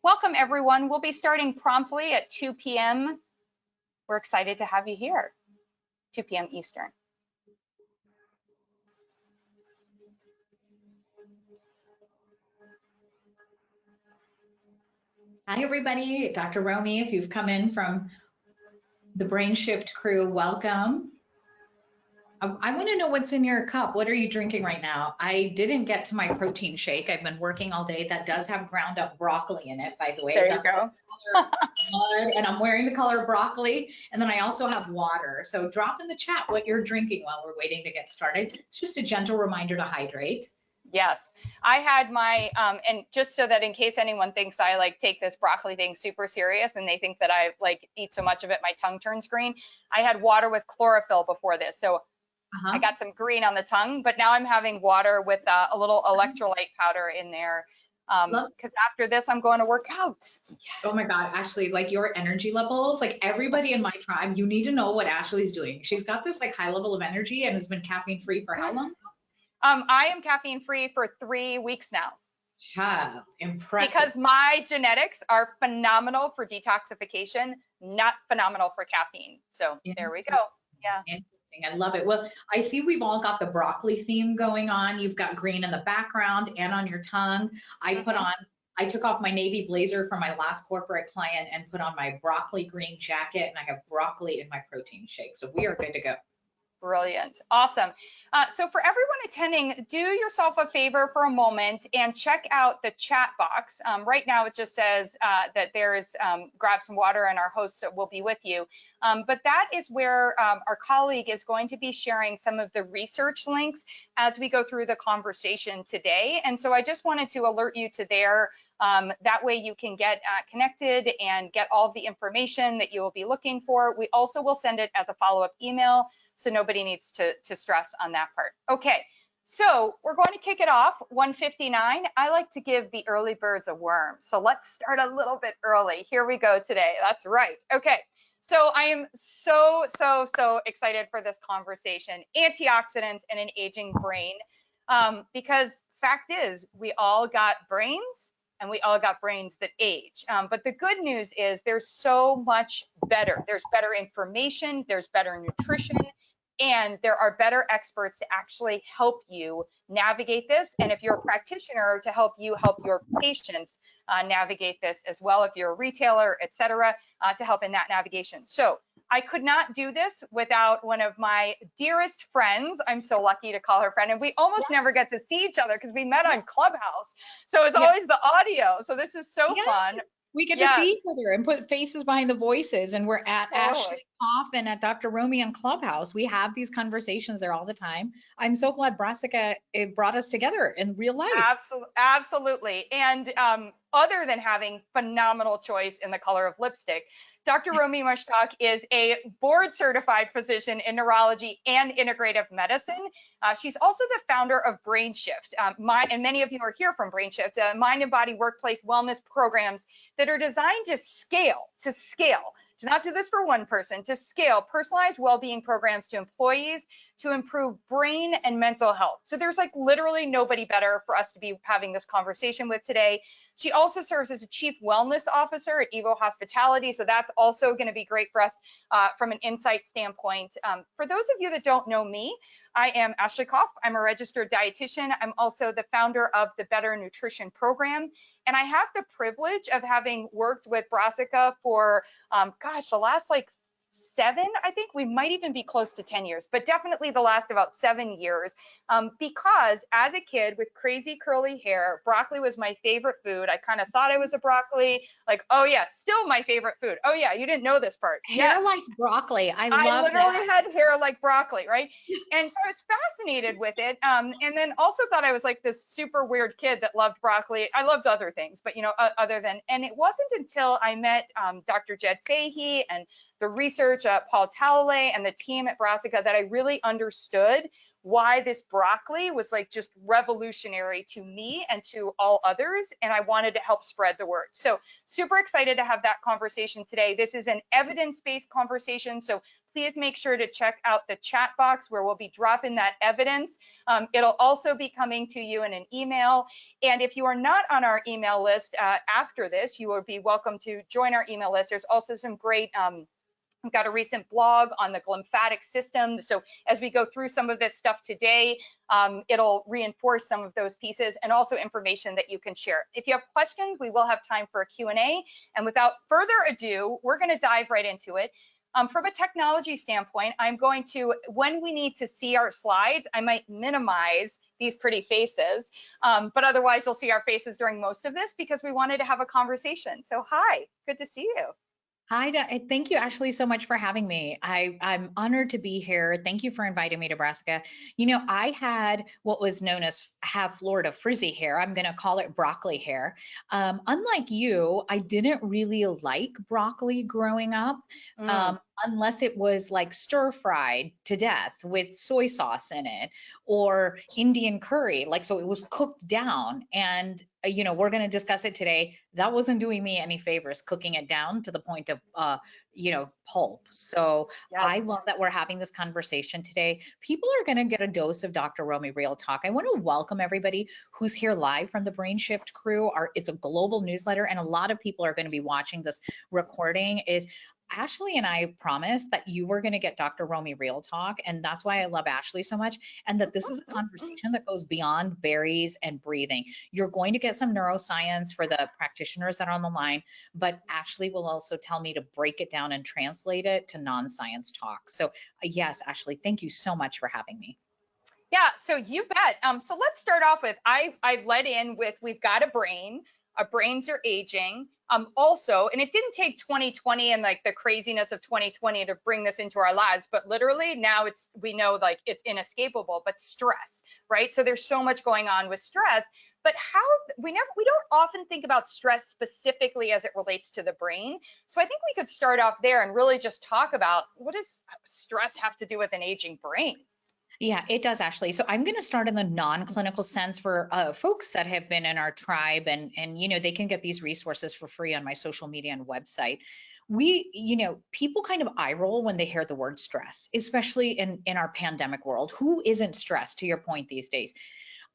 Welcome, everyone. We'll be starting promptly at 2 p.m. We're excited to have you here, 2 p.m. Eastern. Hi, everybody. Dr. Romy, if you've come in from the Brain Shift crew, welcome. I want to know what's in your cup. What are you drinking right now? I didn't get to my protein shake. I've been working all day. That does have ground up broccoli in it, by the way. There you That's go. color mud, and I'm wearing the color broccoli. And then I also have water. So drop in the chat what you're drinking while we're waiting to get started. It's just a gentle reminder to hydrate. Yes, I had my, and just so that in case anyone thinks I like take this broccoli thing super serious and they think that I like eat so much of it, my tongue turns green. I had water with chlorophyll before this. So I got some green on the tongue, but now I'm having water with a little electrolyte powder in there. Because after this, I'm going to work out. Oh my God, Ashley, like your energy levels, like everybody in my tribe, you need to know what Ashley's doing. She's got this like high level of energy and has been caffeine free for how long? I am caffeine free for 3 weeks now. Yeah, impressive. Because my genetics are phenomenal for detoxification, not phenomenal for caffeine. So there we go. Yeah. Interesting. I love it. Well, I see we've all got the broccoli theme going on. You've got green in the background and on your tongue. I took off my navy blazer from my last corporate client and put on my broccoli green jacket, and I have broccoli in my protein shake. So we are good to go. Brilliant. Awesome. So for everyone attending, do yourself a favor for a moment and check out the chat box. Right now it just says that there's grab some water and our host will be with you. But that is where our colleague is going to be sharing some of the research links as we go through the conversation today. And so I just wanted to alert you to there. That way you can get connected and get all of the information that you will be looking for. We also will send it as a follow-up email, so nobody needs to stress on that part. Okay, so we're going to kick it off, 1:59. I like to give the early birds a worm, so let's start a little bit early. Here we go today, that's right. Okay, so I am so excited for this conversation, antioxidants and an aging brain, because fact is, we all got brains, and we all got brains that age. But the good news is there's so much better. There's better information, there's better nutrition, and there are better experts to actually help you navigate this. And if you're a practitioner, to help you help your patients navigate this as well, if you're a retailer, et cetera, to help in that navigation. So I could not do this without one of my dearest friends. I'm so lucky to call her friend, and we almost never get to see each other because we met on Clubhouse. So it's always the audio. So this is so fun. We get to see each other and put faces behind the voices, and we're at Ashley Hoff and at Dr. Romy on Clubhouse. We have these conversations there all the time. I'm so glad Brassica brought us together in real life. Absolutely. And other than having phenomenal choice in the color of lipstick, Dr. Romy Mushtaq is a board certified physician in neurology and integrative medicine. She's also the founder of Brain Shift. And many of you are here from Brain Shift, mind and body workplace wellness programs that are designed to scale, to not do this for one person, to scale personalized well-being programs to employees to improve brain and mental health. So there's like literally nobody better for us to be having this conversation with today. She also serves as a chief wellness officer at Evo Hospitality. So that's also going to be great for us from an insight standpoint. For those of you that don't know me, I am Ashley Koff. I'm a registered dietitian. I'm also the founder of the Better Nutrition Program. And I have the privilege of having worked with Brassica for, the last like 7, I think we might even be close to 10 years, but definitely the last about 7 years, because as a kid with crazy curly hair, broccoli was my favorite food. I kind of thought I was a broccoli, like, oh yeah, still my favorite food. Oh yeah, you didn't know this part. Hair like broccoli. I literally had hair like broccoli, right? And so I was fascinated with it, and then also thought I was like this super weird kid that loved broccoli. I loved other things, but and it wasn't until I met Dr. Jed Fahey and the research at Paul Talalay and the team at Brassica that I really understood why this broccoli was like just revolutionary to me and to all others, and I wanted to help spread the word. So super excited to have that conversation today. This is an evidence-based conversation, so please make sure to check out the chat box where we'll be dropping that evidence. It'll also be coming to you in an email. And if you are not on our email list after this, you will be welcome to join our email list. There's also some great I've got a recent blog on the glymphatic system. So as we go through some of this stuff today, it'll reinforce some of those pieces and also information that you can share. If you have questions, we will have time for a Q&A. And without further ado, we're going to dive right into it. From a technology standpoint, I'm going to, when we need to see our slides, I might minimize these pretty faces, but otherwise you'll see our faces during most of this because we wanted to have a conversation. So hi, good to see you. Hi, thank you, Ashley, so much for having me. I'm honored to be here. Thank you for inviting me to Nebraska. You know, I had what was known as have Florida frizzy hair. I'm going to call it broccoli hair. Unlike you, I didn't really like broccoli growing up. Mm, Unless it was like stir fried to death with soy sauce in it or Indian curry, like so it was cooked down. And you know, we're going to discuss it today. That wasn't doing me any favors, cooking it down to the point of, you know, pulp. So yes. I love that we're having this conversation today. People are going to get a dose of Dr. Romy Real Talk. I want to welcome everybody who's here live from the Brain Shift crew. It's a global newsletter, and a lot of people are going to be watching this recording. Is Ashley and I promised that you were going to get Dr. Romy Real Talk, and that's why I love Ashley so much, and that this is a conversation that goes beyond berries and breathing. You're going to get some neuroscience for the practitioners that are on the line, but Ashley will also tell me to break it down and translate it to non-science talk. So yes, Ashley, thank you so much for having me. Yeah, so you bet. So let's start off with I led in with we've got a brain. Our brains are aging. Also, and it didn't take 2020 and like the craziness of 2020 to bring this into our lives, but literally now we know like it's inescapable, but stress, right? So there's so much going on with stress, but how we don't often think about stress specifically as it relates to the brain. So I think we could start off there and really just talk about what does stress have to do with an aging brain? Yeah, it does, Ashley. So I'm going to start in the non-clinical sense for folks that have been in our tribe, and you know they can get these resources for free on my social media and website. We, you know, people kind of eye roll when they hear the word stress, especially in our pandemic world. Who isn't stressed? To your point these days.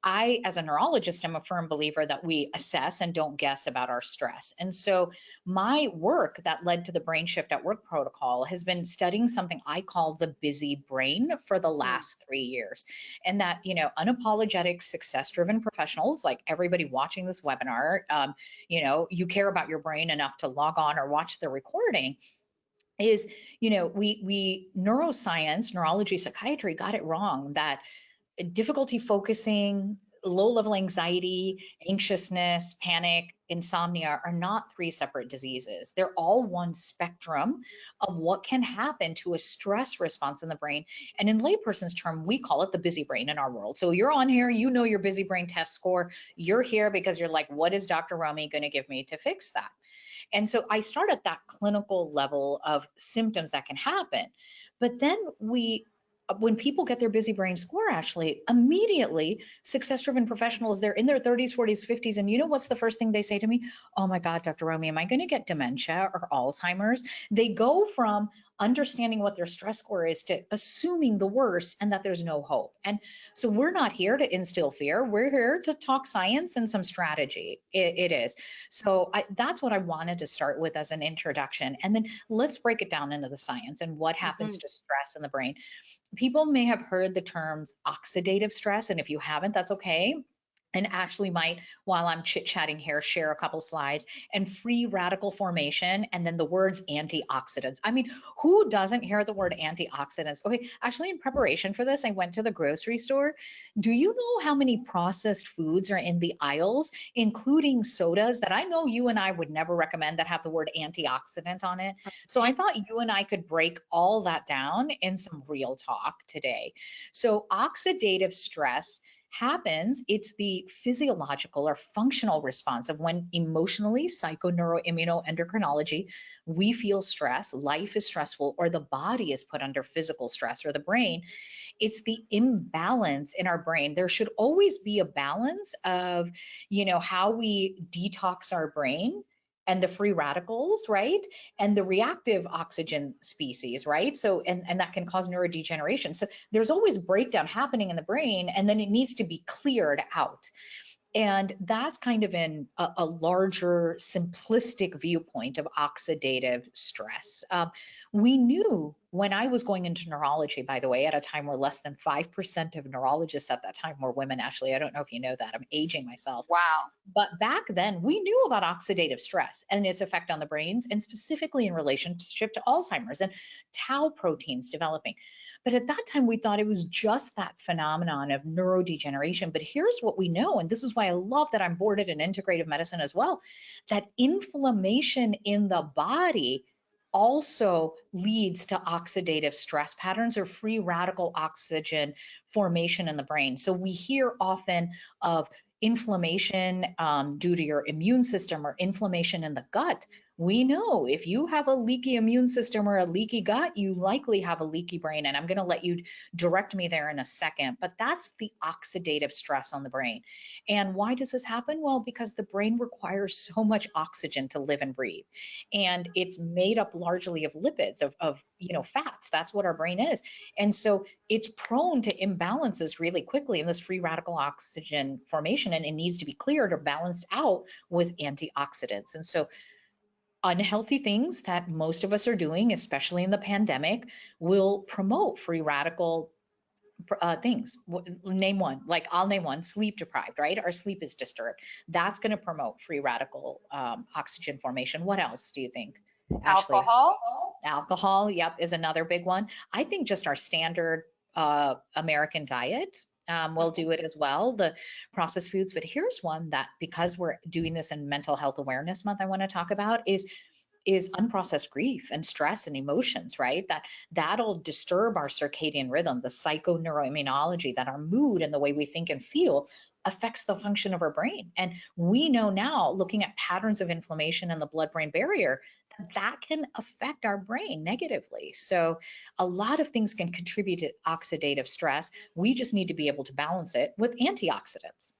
I, as a neurologist, am a firm believer that we assess and don't guess about our stress. And so my work that led to the Brain Shift at Work protocol has been studying something I call the busy brain for the Mm, last 3 years. And that, you know, unapologetic, success driven professionals like everybody watching this webinar, you know, you care about your brain enough to log on or watch the recording is, you know, we neuroscience, neurology, psychiatry got it wrong that difficulty focusing, low level anxiety, anxiousness, panic, insomnia are not three separate diseases. They're all one spectrum of what can happen to a stress response in the brain. And in layperson's term, we call it the busy brain in our world. So you're on here, you know your busy brain test score. You're here because you're like, what is Dr. Romy going to give me to fix that? And so I start at that clinical level of symptoms that can happen. But then when people get their busy brain score, Ashley, immediately success driven professionals, they're in their 30s, 40s, 50s. And you know what's the first thing they say to me? Oh my God, Dr. Romy, am I going to get dementia or Alzheimer's? They go from understanding what their stress score is to assuming the worst and that there's no hope. And so we're not here to instill fear. We're here to talk science and some strategy. It is. So that's what I wanted to start with as an introduction. And then let's break it down into the science and what happens mhm. to stress in the brain. People may have heard the terms oxidative stress, and if you haven't, that's okay. And Ashley might, while I'm chit chatting here, share a couple slides and free radical formation and then the words antioxidants. I mean, who doesn't hear the word antioxidants? Okay, actually, in preparation for this, I went to the grocery store. Do you know how many processed foods are in the aisles, including sodas that I know you and I would never recommend that have the word antioxidant on it? So I thought you and I could break all that down in some real talk today. So oxidative stress happens, it's the physiological or functional response of when emotionally, psychoneuroimmunoendocrinology, we feel stress, life is stressful, or the body is put under physical stress, or the brain. It's the imbalance in our brain. There should always be a balance of, you know, how we detox our brain and the free radicals, right? And the reactive oxygen species, right? So, and that can cause neurodegeneration. So there's always breakdown happening in the brain, and then it needs to be cleared out. And that's kind of in a larger simplistic viewpoint of oxidative stress. We knew when I was going into neurology, by the way, at a time where less than 5% of neurologists at that time were women. Actually, I don't know if you know that. I'm aging myself. Wow. But back then, we knew about oxidative stress and its effect on the brains, and specifically in relationship to Alzheimer's and tau proteins developing. But at that time, we thought it was just that phenomenon of neurodegeneration. But here's what we know, and this is why I love that I'm boarded in integrative medicine as well, that inflammation in the body also leads to oxidative stress patterns or free radical oxygen formation in the brain. So we hear often of inflammation due to your immune system or inflammation in the gut. We know if you have a leaky immune system or a leaky gut, you likely have a leaky brain. And I'm going to let you direct me there in a second. But that's the oxidative stress on the brain. And why does this happen? Well, because the brain requires so much oxygen to live and breathe. And it's made up largely of lipids, of fats. That's what our brain is. And so it's prone to imbalances really quickly in this free radical oxygen formation, and it needs to be cleared or balanced out with antioxidants. And so unhealthy things that most of us are doing, especially in the pandemic, will promote free radical things. Name one. Like I'll name one: sleep deprived, right? Our sleep is disturbed. That's going to promote free radical oxygen formation. What else do you think, Ashley? Alcohol. Alcohol, yep, is another big one. I think just our standard American diet will do it as well, the processed foods. But here's one that, because we're doing this in Mental Health Awareness Month, I want to talk about is unprocessed grief and stress and emotions, right? That'll disturb our circadian rhythm, the psychoneuroimmunology, that our mood and the way we think and feel affects the function of our brain. And we know now, looking at patterns of inflammation in the blood-brain barrier, that can affect our brain negatively. So a lot of things can contribute to oxidative stress. We just need to be able to balance it with antioxidants.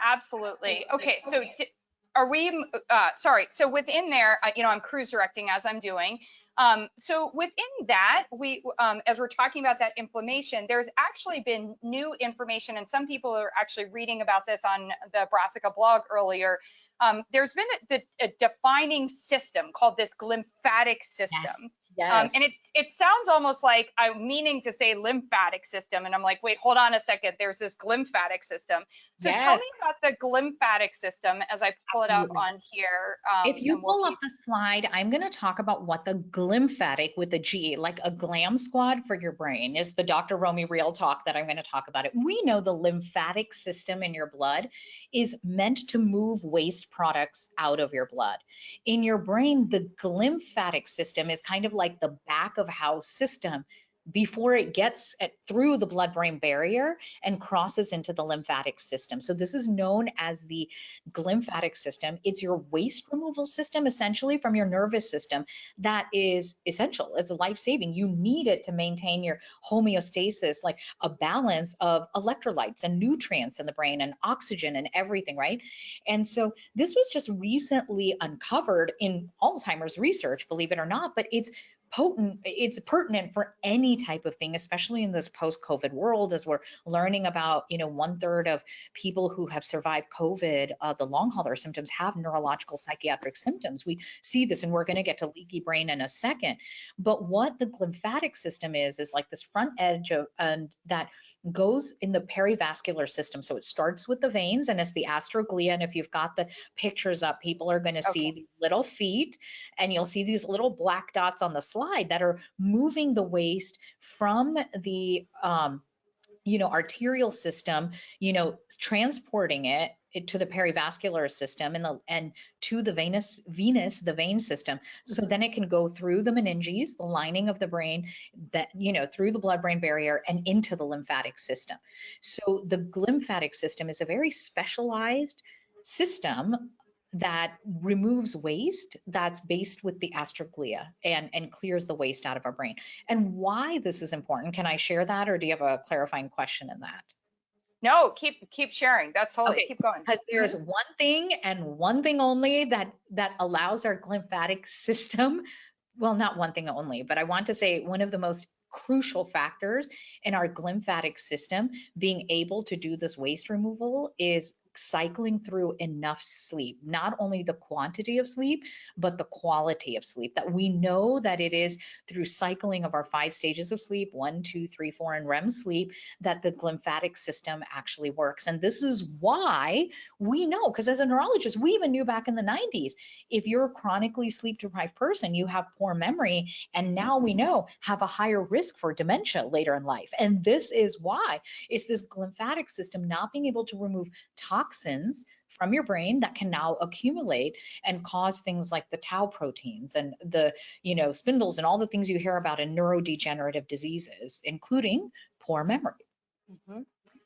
Absolutely. Okay, so are we, sorry, so within there, I'm cruise directing as I'm doing. So within that, as we're talking about that inflammation, there's actually been new information, and some people are actually reading about this on the Brassica blog earlier. There's been a defining system called this glymphatic system. Yes. And it sounds almost like I'm meaning to say lymphatic system, and I'm like, wait, hold on a second. There's this glymphatic system. So tell me about the glymphatic system as I pull Absolutely. it up on here. If you pull up the slide, I'm going to talk about what the glymphatic with a G, like a glam squad for your brain, is the Dr. Romy Real Talk that I'm going to talk about it. We know the lymphatic system in your blood is meant to move waste products out of your blood. In your brain, the glymphatic system is kind of like the back of house system before it gets through the blood-brain barrier and crosses into the lymphatic system. So this is known as the glymphatic system. It's your waste removal system, essentially, from your nervous system. That is essential. It's life-saving. You need it to maintain your homeostasis, like a balance of electrolytes and nutrients in the brain and oxygen and everything, right? And so this was just recently uncovered in Alzheimer's research, believe it or not, but it's pertinent for any type of thing, especially in this post-COVID world, as we're learning about, 1/3 of people who have survived COVID, the long hauler symptoms, have neurological psychiatric symptoms. We see this, and we're going to get to leaky brain in a second. But what the glymphatic system is like this front edge of, that goes in the perivascular system. So it starts with the veins, and it's the astroglia. And if you've got the pictures up, people are going to see the little feet, and you'll see these little black dots on the slide that are moving the waste from the arterial system, transporting it to the perivascular system and to the the vein system. So then it can go through the meninges, the lining of the brain, that, through the blood-brain barrier and into the lymphatic system. So the glymphatic system is a very specialized system that removes waste that's based with the astroglia and clears the waste out of our brain. And why this is important, can I share that, or do you have a clarifying question in that? No, keep sharing. That's totally, Okay, keep going. because Mhm. there's one thing and one thing only that allows our lymphatic system, well, not one thing only, but I want to say one of the most crucial factors in our lymphatic system being able to do this waste removal is cycling through enough sleep. Not only the quantity of sleep, but the quality of sleep. That we know that it is through cycling of our 5 stages of sleep, 1, 2, 3, 4, and REM sleep, that the lymphatic system actually works. And this is why we know, because as a neurologist, we even knew back in the 90s, if you're a chronically sleep deprived person, you have poor memory, and now we know have a higher risk for dementia later in life. And this is why it's this lymphatic system not being able to remove toxins from your brain that can now accumulate and cause things like the tau proteins and the, spindles and all the things you hear about in neurodegenerative diseases, including poor memory. Mhm.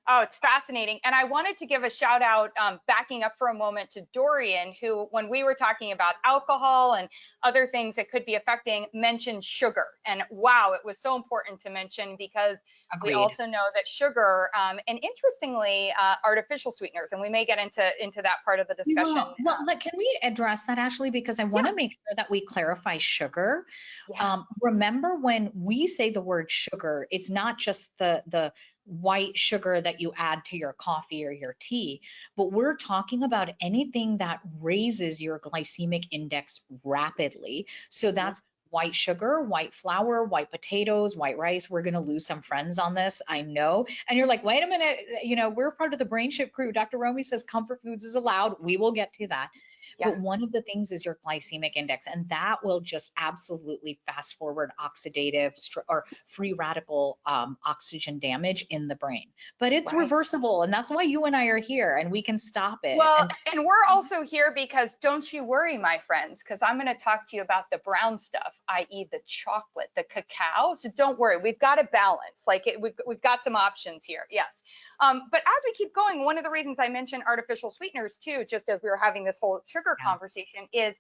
Oh, it's fascinating. And I wanted to give a shout out, backing up for a moment, to Dorian, who, when we were talking about alcohol and other things that could be affecting, mentioned sugar. And wow, it was so important to mention, because we Agreed. also know that sugar, and interestingly, artificial sweeteners, and we may get into that part of the We discussion. will. Well, like, can we address that, Ashley? Because I want Yeah, to make sure that we clarify sugar. yeah. Remember, when we say the word sugar, it's not just the white sugar that you add to your coffee or your tea, but we're talking about anything that raises your glycemic index rapidly. So Mhm. that's white sugar, white flour, white potatoes, white rice. We're going to lose some friends on this, I know. And you're like, wait a minute, we're part of the Brain Shift crew. Dr. Romy says comfort foods is allowed. We will get to that. Yeah. But one of the things is your glycemic index, and that will just absolutely fast forward oxidative or free radical oxygen damage in the brain. But it's Right. reversible, and that's why you and I are here, and we can stop it. Well, And and we're also here because, don't you worry, my friends, because I'm going to talk to you about the brown stuff, i.e. the chocolate, the cacao. So don't worry, we've got a balance. Like we've got some options here. Yes. But as we keep going, one of the reasons I mentioned artificial sweeteners too, just as we were having this whole sugar yeah, conversation, is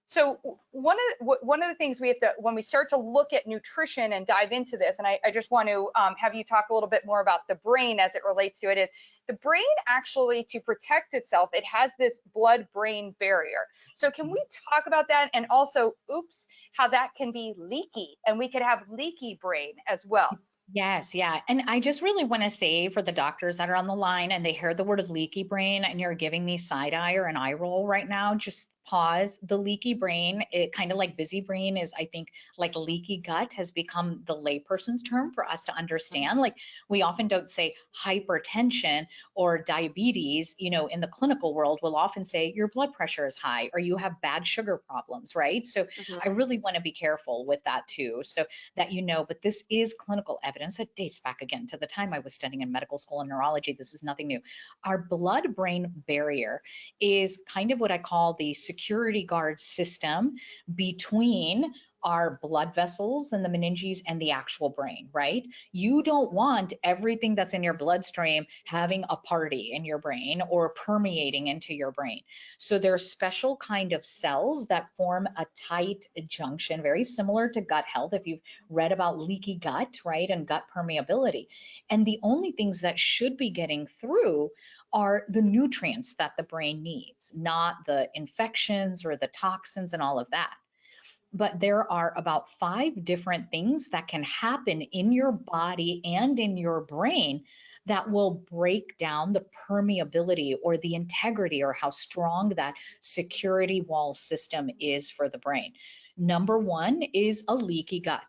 so one of the things we have to, when we start to look at nutrition and dive into this, and I just want to have you talk a little bit more about the brain as it relates to it, is the brain actually, to protect itself, it has this blood-brain barrier. So can we talk about that, and also, oops, how that can be leaky, and we could have leaky brain as well. yes, yeah. And I just really want to say, for the doctors that are on the line and they hear the word of leaky brain and you're giving me side eye or an eye roll right now, just pause. The leaky brain, it kind of like busy brain is, I think, like leaky gut has become the layperson's term for us to understand. Like, we often don't say hypertension or diabetes, in the clinical world, we'll often say your blood pressure is high or you have bad sugar problems, right? So I Mhm. really want to be careful with that too. So that, but this is clinical evidence that dates back again to the time I was studying in medical school in neurology. This is nothing new. Our blood-brain barrier is kind of what I call the security guard system between our blood vessels and the meninges and the actual brain, right? You don't want everything that's in your bloodstream having a party in your brain or permeating into your brain. So there's special kind of cells that form a tight junction, very similar to gut health. If you've read about leaky gut, right, and gut permeability. And the only things that should be getting through are the nutrients that the brain needs, not the infections or the toxins and all of that. But there are about 5 different things that can happen in your body and in your brain that will break down the permeability or the integrity or how strong that security wall system is for the brain. Number one is a leaky gut.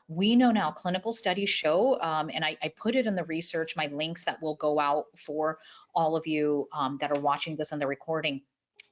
We know now, clinical studies show, and I put it in the research, my links that will go out for all of you that are watching this on the recording.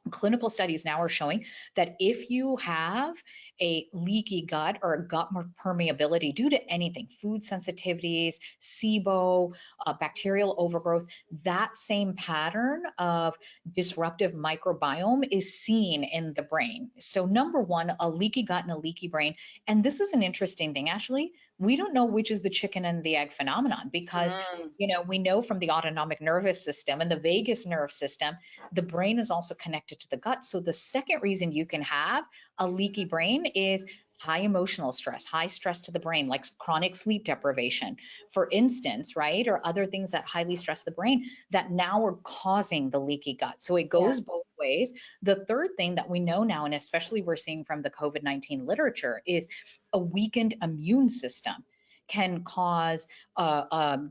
Clinical studies now are showing that if you have a leaky gut or gut permeability due to anything, food sensitivities, SIBO, bacterial overgrowth, that same pattern of disruptive microbiome is seen in the brain. So number one, a leaky gut and a leaky brain. And this is an interesting thing, Ashley. We don't know which is the chicken and the egg phenomenon because Mm. we know from the autonomic nervous system and the vagus nerve system, the brain is also connected to the gut. So the second reason you can have a leaky brain is high emotional stress, high stress to the brain, like chronic sleep deprivation, for instance, right? Or other things that highly stress the brain that now are causing the leaky gut. So it Yeah. goes both ways. The third thing that we know now, and especially we're seeing from the COVID-19 literature, is a weakened immune system can cause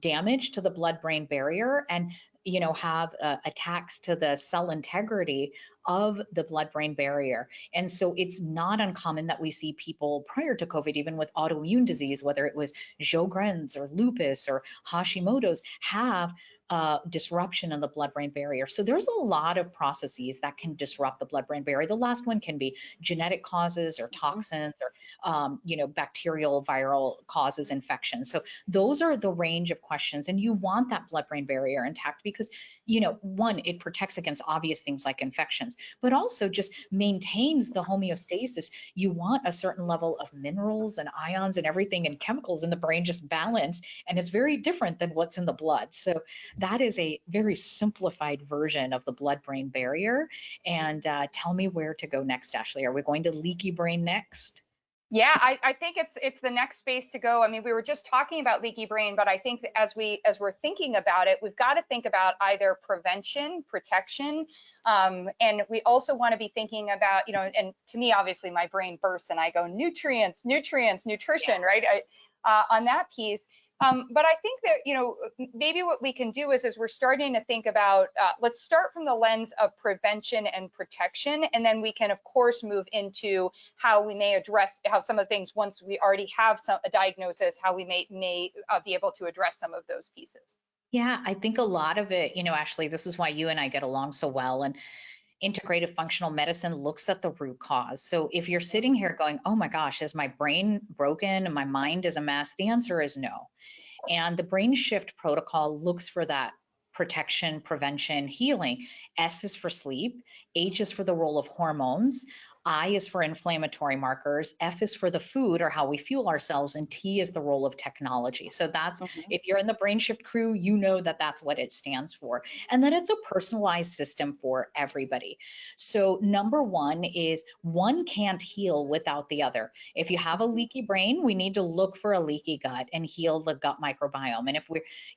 damage to the blood-brain barrier and have attacks to the cell integrity of the blood-brain barrier. And so it's not uncommon that we see people prior to COVID, even with autoimmune disease, whether it was Sjogren's or lupus or Hashimoto's, have disruption of the blood-brain barrier. So there's a lot of processes that can disrupt the blood-brain barrier. The last one can be genetic causes or Mhm. toxins or bacterial, viral causes, infections. So those are the range of questions, and you want that blood-brain barrier intact because one, it protects against obvious things like infections, but also just maintains the homeostasis. You want a certain level of minerals and ions and everything and chemicals in the brain just balanced, and it's very different than what's in the blood. So that is a very simplified version of the blood-brain barrier. And tell me where to go next, Ashley. Are we going to leaky brain next? Yeah, I think it's the next space to go. I mean, we were just talking about leaky brain, but I think that as we're thinking about it, we've got to think about either prevention, protection, and we also want to be thinking about, and to me, obviously, my brain bursts and I go nutrients, nutrients, nutrition, right? On that piece. But I think that, maybe what we can do is, as we're starting to think about, let's start from the lens of prevention and protection, and then we can, of course, move into how we may address how some of the things, once we already have a diagnosis, how we may be able to address some of those pieces. Yeah, I think a lot of it, Ashley, this is why you and I get along so well. And integrative functional medicine looks at the root cause. So if you're sitting here going, oh my gosh, is my brain broken and my mind is a mess? The answer is no. And the brain shift protocol looks for that protection, prevention, healing. S is for sleep, H is for the role of hormones, I is for inflammatory markers, F is for the food or how we fuel ourselves, and T is the role of technology. So that's, Mhm. if you're in the brain shift crew, you know that that's what it stands for. And then it's a personalized system for everybody. So number one is one can't heal without the other. If you have a leaky brain, we need to look for a leaky gut and heal the gut microbiome. And if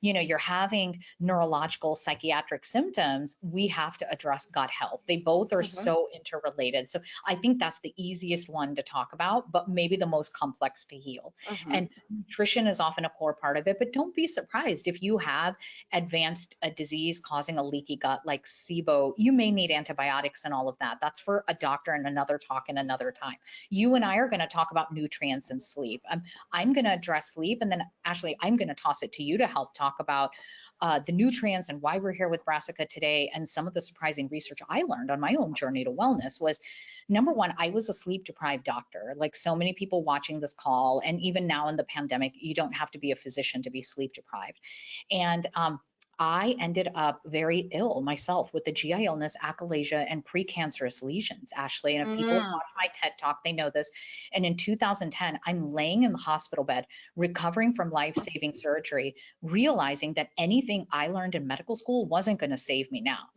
you're having neurological psychiatric symptoms, we have to address gut health. They both are Mhm. so interrelated. So I think that's the easiest one to talk about, but maybe the most complex to heal. Mhm. And nutrition is often a core part of it, but don't be surprised if you have advanced a disease causing a leaky gut like SIBO, you may need antibiotics and all of that. That's for a doctor and another talk in another time. You and I are going to talk about nutrients and sleep. I'm going to address sleep, and then Ashley, I'm going to toss it to you to help talk about the nutrients and why we're here with Brassica today. And some of the surprising research I learned on my own journey to wellness was, number one, I was a sleep deprived doctor. Like so many people watching this call, and even now in the pandemic, you don't have to be a physician to be sleep deprived. And I ended up very ill myself with the GI illness, achalasia, and precancerous lesions, Ashley. And if people Mm. watch my TED Talk, they know this. And in 2010, I'm laying in the hospital bed, recovering from life-saving surgery, realizing that anything I learned in medical school wasn't going to save me now.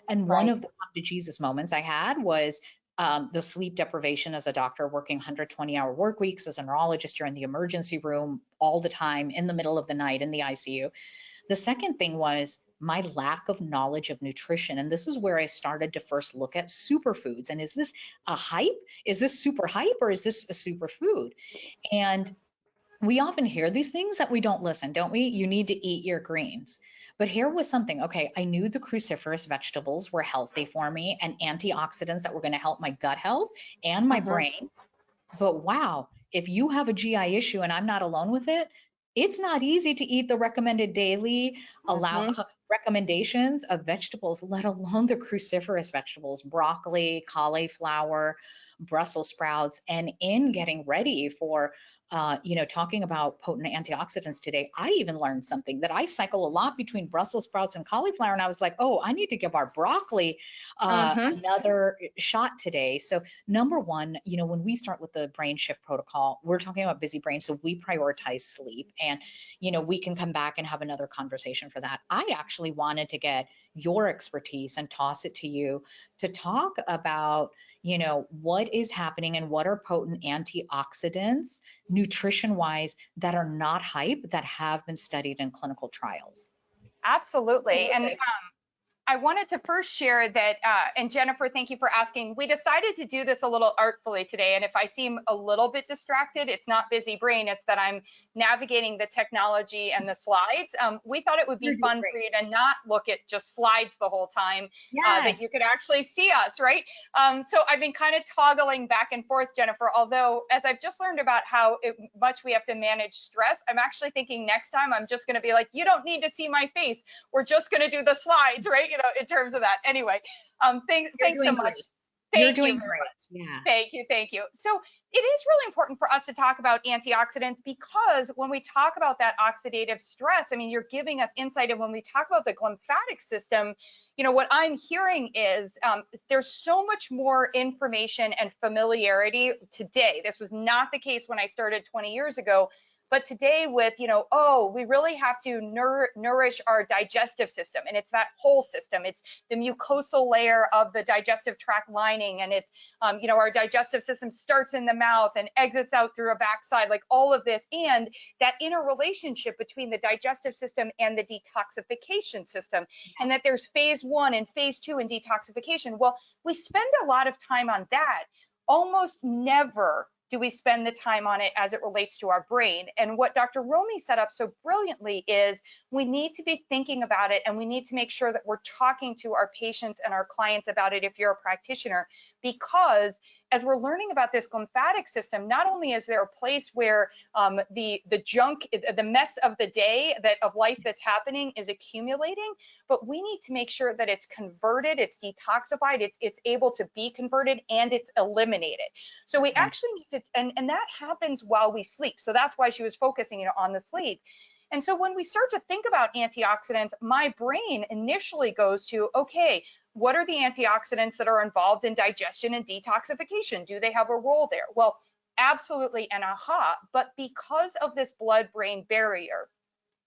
And one Right. of the come to Jesus moments I had was the sleep deprivation as a doctor, working 120-hour work weeks as a neurologist. You're in the emergency room all the time, in the middle of the night, in the ICU. The second thing was my lack of knowledge of nutrition. And this is where I started to first look at superfoods. And is this a hype? Is this super hype, or is this a superfood? And we often hear these things that we don't listen, don't we? You need to eat your greens. But here was something, okay, I knew the cruciferous vegetables were healthy for me and antioxidants that were going to help my gut health and my Mhm. brain. But wow, if you have a GI issue and I'm not alone with it, it's not easy to eat the recommended daily allow Mhm. recommendations of vegetables, let alone the cruciferous vegetables, broccoli, cauliflower, Brussels sprouts. And in getting ready for talking about potent antioxidants today, I even learned something that I cycle a lot between Brussels sprouts and cauliflower. And I was like, oh, I need to give our broccoli Mhm. another shot today. So number one, when we start with the brain shift protocol, we're talking about busy brain. So we prioritize sleep, and, we can come back and have another conversation for that. I actually wanted to get your expertise and toss it to you to talk about, what is happening and what are potent antioxidants, nutrition wise, that are not hype, that have been studied in clinical trials. Absolutely. And Terrific. I wanted to first share that, and Jennifer, thank you for asking. We decided to do this a little artfully today. And if I seem a little bit distracted, it's not busy brain, it's that I'm navigating the technology and the slides. We thought it would be You're doing fun great. for you to not look at just slides the whole time, that Yes. you could actually see us, right? So I've been kind of toggling back and forth, Jennifer, although as I've just learned about how much we have to manage stress, I'm actually thinking next time I'm just going to be like, you don't need to see my face. We're just going to do the slides, right? In terms of that. Anyway, You're thanks so doing much. great. You're Thank you doing very great. much. Yeah. Thank you. Thank you. So it is really important for us to talk about antioxidants because when we talk about that oxidative stress, I mean, you're giving us insight. And when we talk about the glymphatic system, what I'm hearing is there's so much more information and familiarity today. This was not the case when I started 20 years ago. But today with, oh, we really have to nourish our digestive system. And it's that whole system. It's the mucosal layer of the digestive tract lining. And it's, our digestive system starts in the mouth and exits out through a backside, like all of this. And that interrelationship between the digestive system and the detoxification system. And that there's phase 1 and phase 2 in detoxification. Well, we spend a lot of time on that. Almost never do we spend the time on it as it relates to our brain? And what Dr. Romy set up so brilliantly is we need to be thinking about it, and we need to make sure that we're talking to our patients and our clients about it if you're a practitioner, because as we're learning about this glymphatic system, not only is there a place where the junk, the mess of the day of life that's happening is accumulating, but we need to make sure that it's converted, it's detoxified, it's able to be converted, and it's eliminated. So we Yeah. actually need to, and that happens while we sleep. So that's why she was focusing, on the sleep. And so when we start to think about antioxidants, my brain initially goes to, okay, what are the antioxidants that are involved in digestion and detoxification? Do they have a role there? Well, absolutely, and aha, but because of this blood-brain barrier,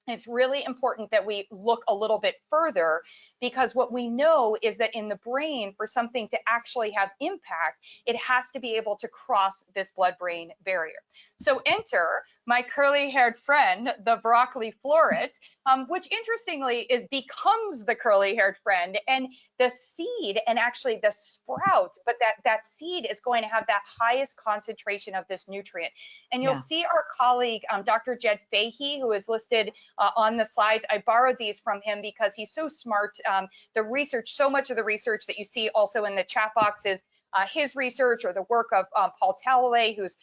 it's really important that we look a little bit further, because what we know is that in the brain, for something to actually have impact, it has to be able to cross this blood-brain barrier. So enter my curly-haired friend, the broccoli floret, which interestingly becomes the curly-haired friend, and the seed and actually the sprout, but that seed is going to have that highest concentration of this nutrient. And you'll Yeah. see our colleague, Dr. Jed Fahey, who is listed on the slides. I borrowed these from him because he's so smart. The research, so much of the research that you see also in the chat box is his research or the work of Paul Talalay, who's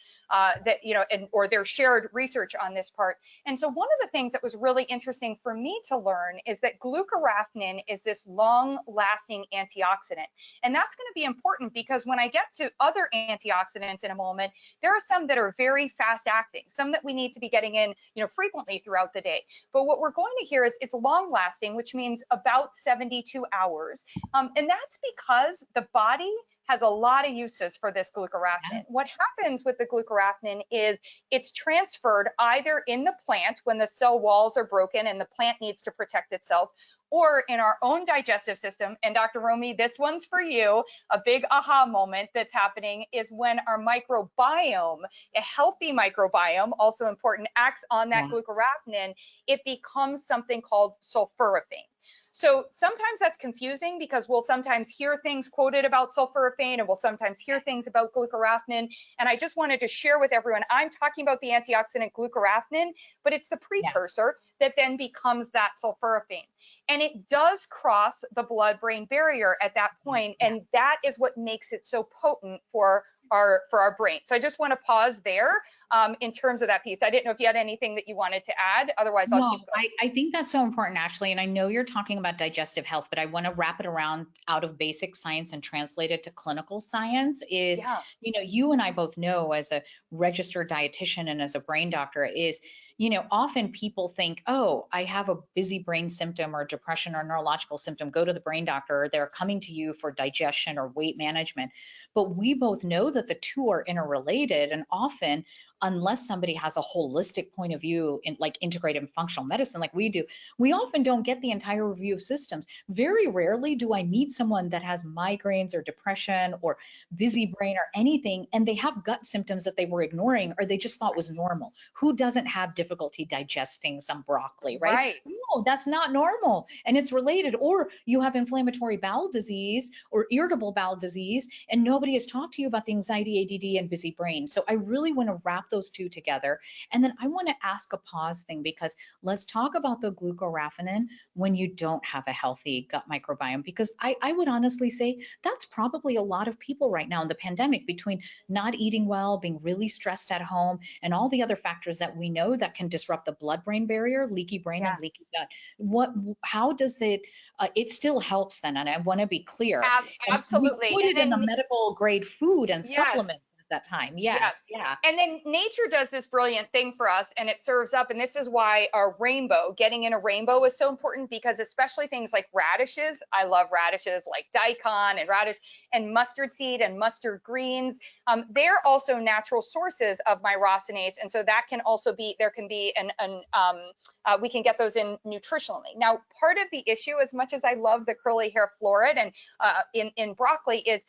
or their shared research on this part. And so one of the things that was really interesting for me to learn is that glucoraphanin is this long-lasting antioxidant. And that's going to be important because when I get to other antioxidants in a moment, there are some that are very fast acting, some that we need to be getting in, frequently throughout the day. But what we're going to hear is it's long lasting, which means about 72 hours. And that's because the body has a lot of uses for this glucoraphanin. Yeah. What happens with the glucoraphanin is it's transferred either in the plant when the cell walls are broken and the plant needs to protect itself, or in our own digestive system. And Dr. Romy, this one's for you. A big aha moment that's happening is when our microbiome, a healthy microbiome, also important, acts on that Yeah. glucoraphanin, it becomes something called sulforaphane. So sometimes that's confusing because we'll sometimes hear things quoted about sulforaphane and we'll sometimes hear things about glucoraphanin. And I just wanted to share with everyone, I'm talking about the antioxidant glucoraphanin, but it's the Yeah. precursor that then becomes that sulforaphane. And it does cross the blood-brain barrier at that point, Yeah. and that is what makes it so potent for our brain. So I just want to pause there in terms of that piece. I didn't know if you had anything that you wanted to add. Otherwise, I'll No, keep going. I think that's so important, Ashley. And I know you're talking about digestive health, but I want to wrap it around out of basic science and translate it to clinical science is, Yeah. you and I both know as a registered dietitian and as a brain doctor is, often people think, oh, I have a busy brain symptom or depression or neurological symptom, go to the brain doctor, or they're coming to you for digestion or weight management. But we both know that the two are interrelated. And often unless somebody has a holistic point of view in like integrative functional medicine like we do, we often don't get the entire review of systems. Very rarely do I meet someone that has migraines or depression or busy brain or anything, and they have gut symptoms that they were ignoring or they just thought was normal. Who doesn't have difficulty digesting some broccoli, right? Right. No, that's not normal. And it's related. Or you have inflammatory bowel disease or irritable bowel disease, and nobody has talked to you about the anxiety, ADD, and busy brain. So I really want to wrap those two together. And then I want to ask a pause thing, because let's talk about the glucoraphanin when you don't have a healthy gut microbiome, because I would honestly say that's probably a lot of people right now in the pandemic, between not eating well, being really stressed at home, and all the other factors that we know that can disrupt the blood-brain barrier, leaky brain Yeah. and leaky gut. How does it still helps then? And I want to be clear. And we Absolutely. put And it in the then, medical grade food and yes. supplements at that time. Yes. Yes, yeah. And then nature does this brilliant thing for us, and it serves up. And this is why our rainbow, getting in a rainbow, is so important, because especially things like radishes, I love radishes like daikon and radish and mustard seed and mustard greens. They're also natural sources of myrosinase. And so that can also be, there can be we can get those in nutritionally. Now, part of the issue, as much as I love the curly hair florid and in broccoli, is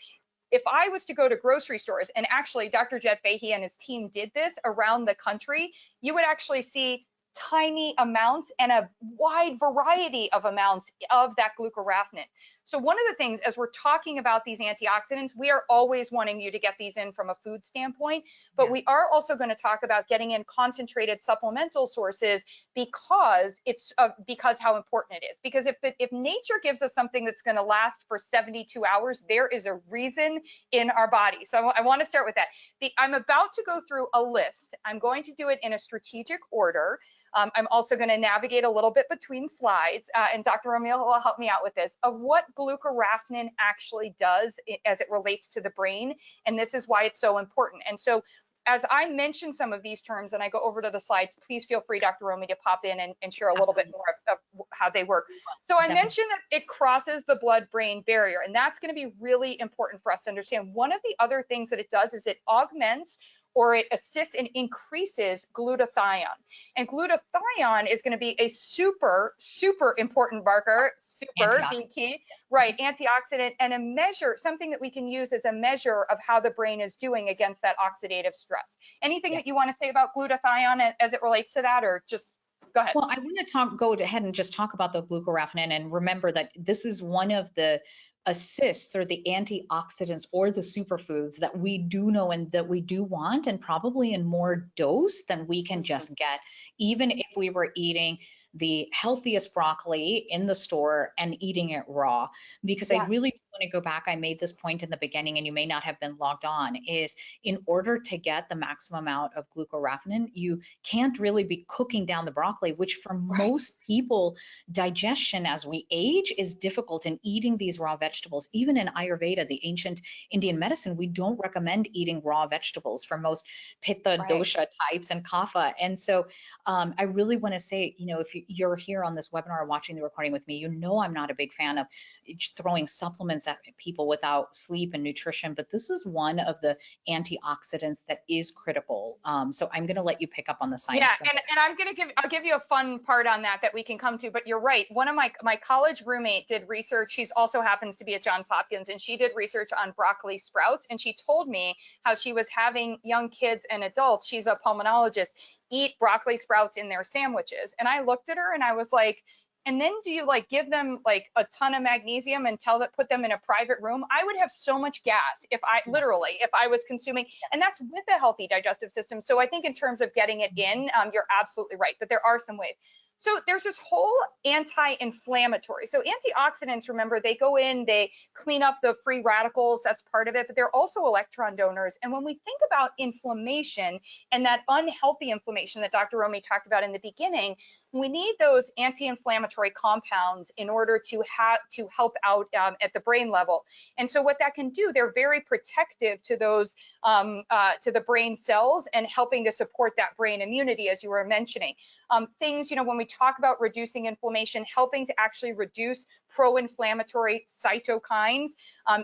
if I was to go to grocery stores, and actually Dr. Jed Fahey and his team did this around the country, you would actually see tiny amounts and a wide variety of amounts of that glucoraphanin. So one of the things, as we're talking about these antioxidants, we are always wanting you to get these in from a food standpoint, but Yeah. we are also going to talk about getting in concentrated supplemental sources, because it's because how important it is. Because if nature gives us something that's going to last for 72 hours, there is a reason in our body. So I want to start with that. I'm about to go through a list. I'm going to do it in a strategic order. I'm also going to navigate a little bit between slides, and Dr. Romeo will help me out with this, of what glucoraphanin actually does as it relates to the brain. And this is why it's so important. And so as I mention some of these terms and I go over to the slides, please feel free, Dr. Romeo, to pop in and share a little bit Absolutely. more of how they work. So I Definitely. mentioned that it crosses the blood-brain barrier, and that's going to be really important for us to understand. One of the other things that it does is it augments, or it assists and increases, glutathione. And glutathione is going to be a super, super important marker, super, Antioxidant. the key, Yes. right, antioxidant, and a measure, something that we can use as a measure of how the brain is doing against that oxidative stress. Anything Yeah. that you want to say about glutathione as it relates to that, or just go ahead? Well, I want to go ahead and just talk about the glucoraphanin, and remember that this is one of the assists or the antioxidants or the superfoods that we do know and that we do want, and probably in more dose than we can Mhm. just get, even if we were eating the healthiest broccoli in the store and eating it raw. Because I Yeah, really want to go back, I made this point in the beginning and you may not have been logged on, is in order to get the maximum amount of glucoraphanin, you can't really be cooking down the broccoli, which for right, most people, digestion as we age is difficult in eating these raw vegetables. Even in Ayurveda, the ancient Indian medicine, we don't recommend eating raw vegetables for most pitta right. dosha types and kapha. And so I really want to say, if you're here on this webinar watching the recording with me, I'm not a big fan of throwing supplements at people without sleep and nutrition, but this is one of the antioxidants that is critical. So I'm going to let you pick up on the Yeah, science from there. and I'll give you a fun part on that we can come to, but you're right. One of my college roommate did research. She's also happens to be at Johns Hopkins, and she did research on broccoli sprouts, and she told me how she was having young kids and adults, she's a pulmonologist, eat broccoli sprouts in their sandwiches. And I looked at her and I was like, and then do you like give them like a ton of magnesium and put them in a private room? I would have so much gas if Yeah. if I was consuming, and that's with a healthy digestive system. So I think in terms of getting it in, you're absolutely right, but there are some ways. So there's this whole anti-inflammatory. So antioxidants, remember, they go in, they clean up the free radicals, that's part of it, but they're also electron donors. And when we think about inflammation and that unhealthy inflammation that Dr. Romy talked about in the beginning, we need those anti-inflammatory compounds in order to help out at the brain level. And so what that can do, they're very protective to those to the brain cells and helping to support that brain immunity, as you were mentioning. Things, when we talk about reducing inflammation, helping to actually reduce pro-inflammatory cytokines,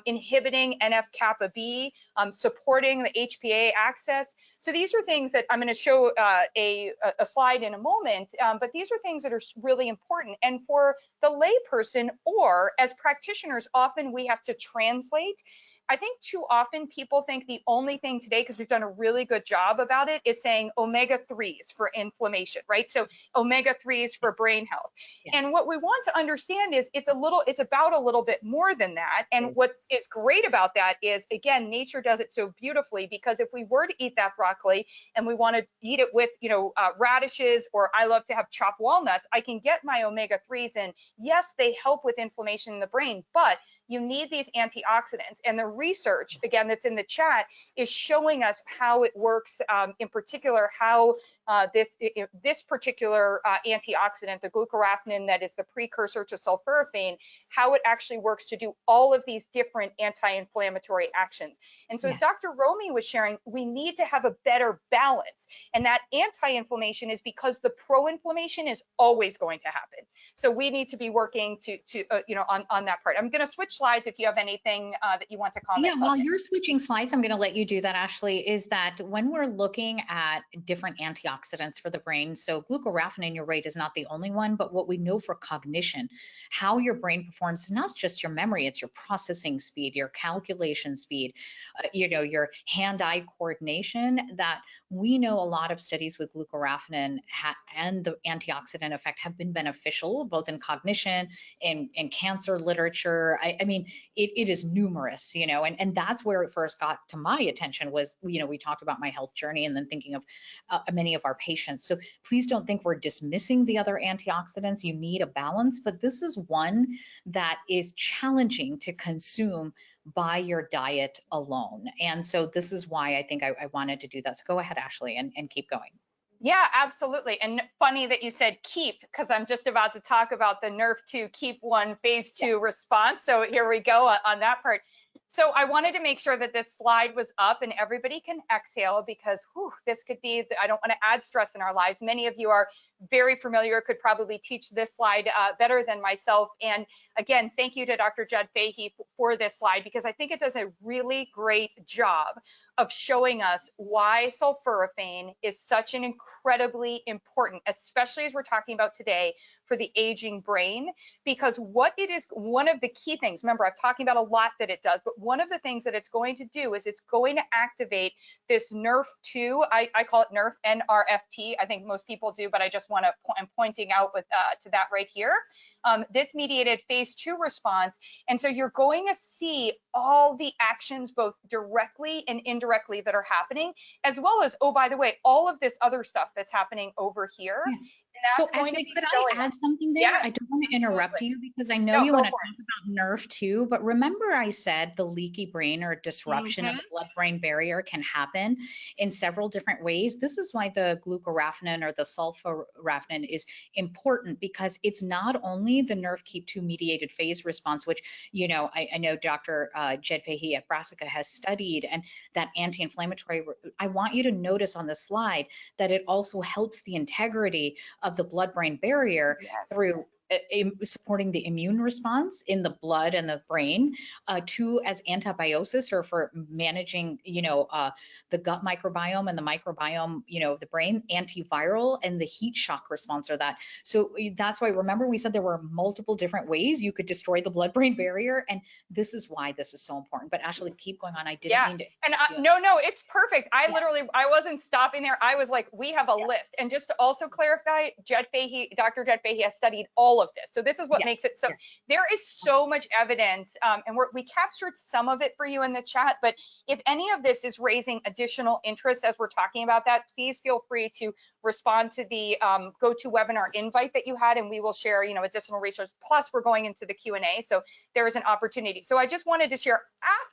inhibiting NF-kappa B, supporting the HPA axis. So these are things that I'm going to show a slide in a moment, but these are things that are really important. And for the layperson, or as practitioners, often we have to translate. I think too often people think the only thing today, because we've done a really good job about it, is saying omega-3s for inflammation, right? So omega-3s for brain health. Yes. And what we want to understand is it's about a little bit more than that. And what is great about that is, again, nature does it so beautifully, because if we were to eat that broccoli and we want to eat it with, radishes, or I love to have chopped walnuts, I can get my omega-3s in. Yes, they help with inflammation in the brain, but you need these antioxidants. And the research, again, that's in the chat is showing us how it works, in particular, how this particular antioxidant, the glucoraphanin, that is the precursor to sulforaphane, how it actually works to do all of these different anti-inflammatory actions. And so as Dr. Romy was sharing, we need to have a better balance. And that anti-inflammation is because the pro-inflammation is always going to happen. So we need to be working on that part. I'm going to switch slides if you have anything that you want to comment on. Yeah, while you're switching slides, I'm going to let you do that, Ashley, is that when we're looking at different antioxidants for the brain, so glucoraphanin, you're right, is not the only one, but what we know for cognition, how your brain performs is not just your memory, it's your processing speed, your calculation speed, your hand-eye coordination, that we know a lot of studies with glucoraphanin and the antioxidant effect have been beneficial, both in cognition and in cancer literature. I mean, it is numerous, and that's where it first got to my attention was, we talked about my health journey and then thinking of many of our patients. So please don't think we're dismissing the other antioxidants. You need a balance, but this is one that is challenging to consume by your diet alone. And so this is why I think I wanted to do that. So go ahead, Ashley, and keep going. Yeah, absolutely. And funny that you said keep, because I'm just about to talk about the NRF2 keep 1 phase 2 response. So here we go on that part. So I wanted to make sure that this slide was up and everybody can exhale, because this could be, I don't want to add stress in our lives. Many of you are very familiar, could probably teach this slide better than myself. And again, thank you to Dr. Jed Fahey for this slide, because I think it does a really great job of showing us why sulforaphane is such an incredibly important, especially as we're talking about today, for the aging brain. Because what it is, one of the key things, remember, I'm talking about a lot that it does, but one of the things that it's going to do is it's going to activate this NRF2, I call it NRF, NRFT, I think most people do, but I just want to, I'm pointing out to that right here, this mediated phase 2 response. And so you're going to see all the actions, both directly and indirectly, that are happening, as well as, oh, by the way, all of this other stuff that's happening over here. Yeah. So Ashley, could I add something there? Yes, I don't want to interrupt you, because I know you want to talk about nerve too, but remember I said the leaky brain or disruption of the blood-brain barrier can happen in several different ways. This is why the glucoraphanin or the sulforaphane is important, because it's not only the nerve keep 2 mediated phase response, which, I know Dr. Jed Fahey at Brassica has studied, and that anti-inflammatory, I want you to notice on the slide that it also helps the integrity of the blood-brain barrier through supporting the immune response in the blood and the brain, two, as antibiosis, or for managing, the gut microbiome and the microbiome, the brain, antiviral, and the heat shock response are that. So that's why, remember, we said there were multiple different ways you could destroy the blood-brain barrier, and this is why this is so important. But Ashley, keep going on. I didn't mean to. And no, it's perfect. I wasn't stopping there. I was like, we have a list. And just to also clarify, Dr. Jed Fahey has studied all of this. So this is what makes it so. There is so much evidence, and we captured some of it for you in the chat. But if any of this is raising additional interest as we're talking about that, please feel free to respond to the GoToWebinar invite that you had, and we will share, additional resources. Plus, we're going into the Q&A, so there is an opportunity. So I just wanted to share,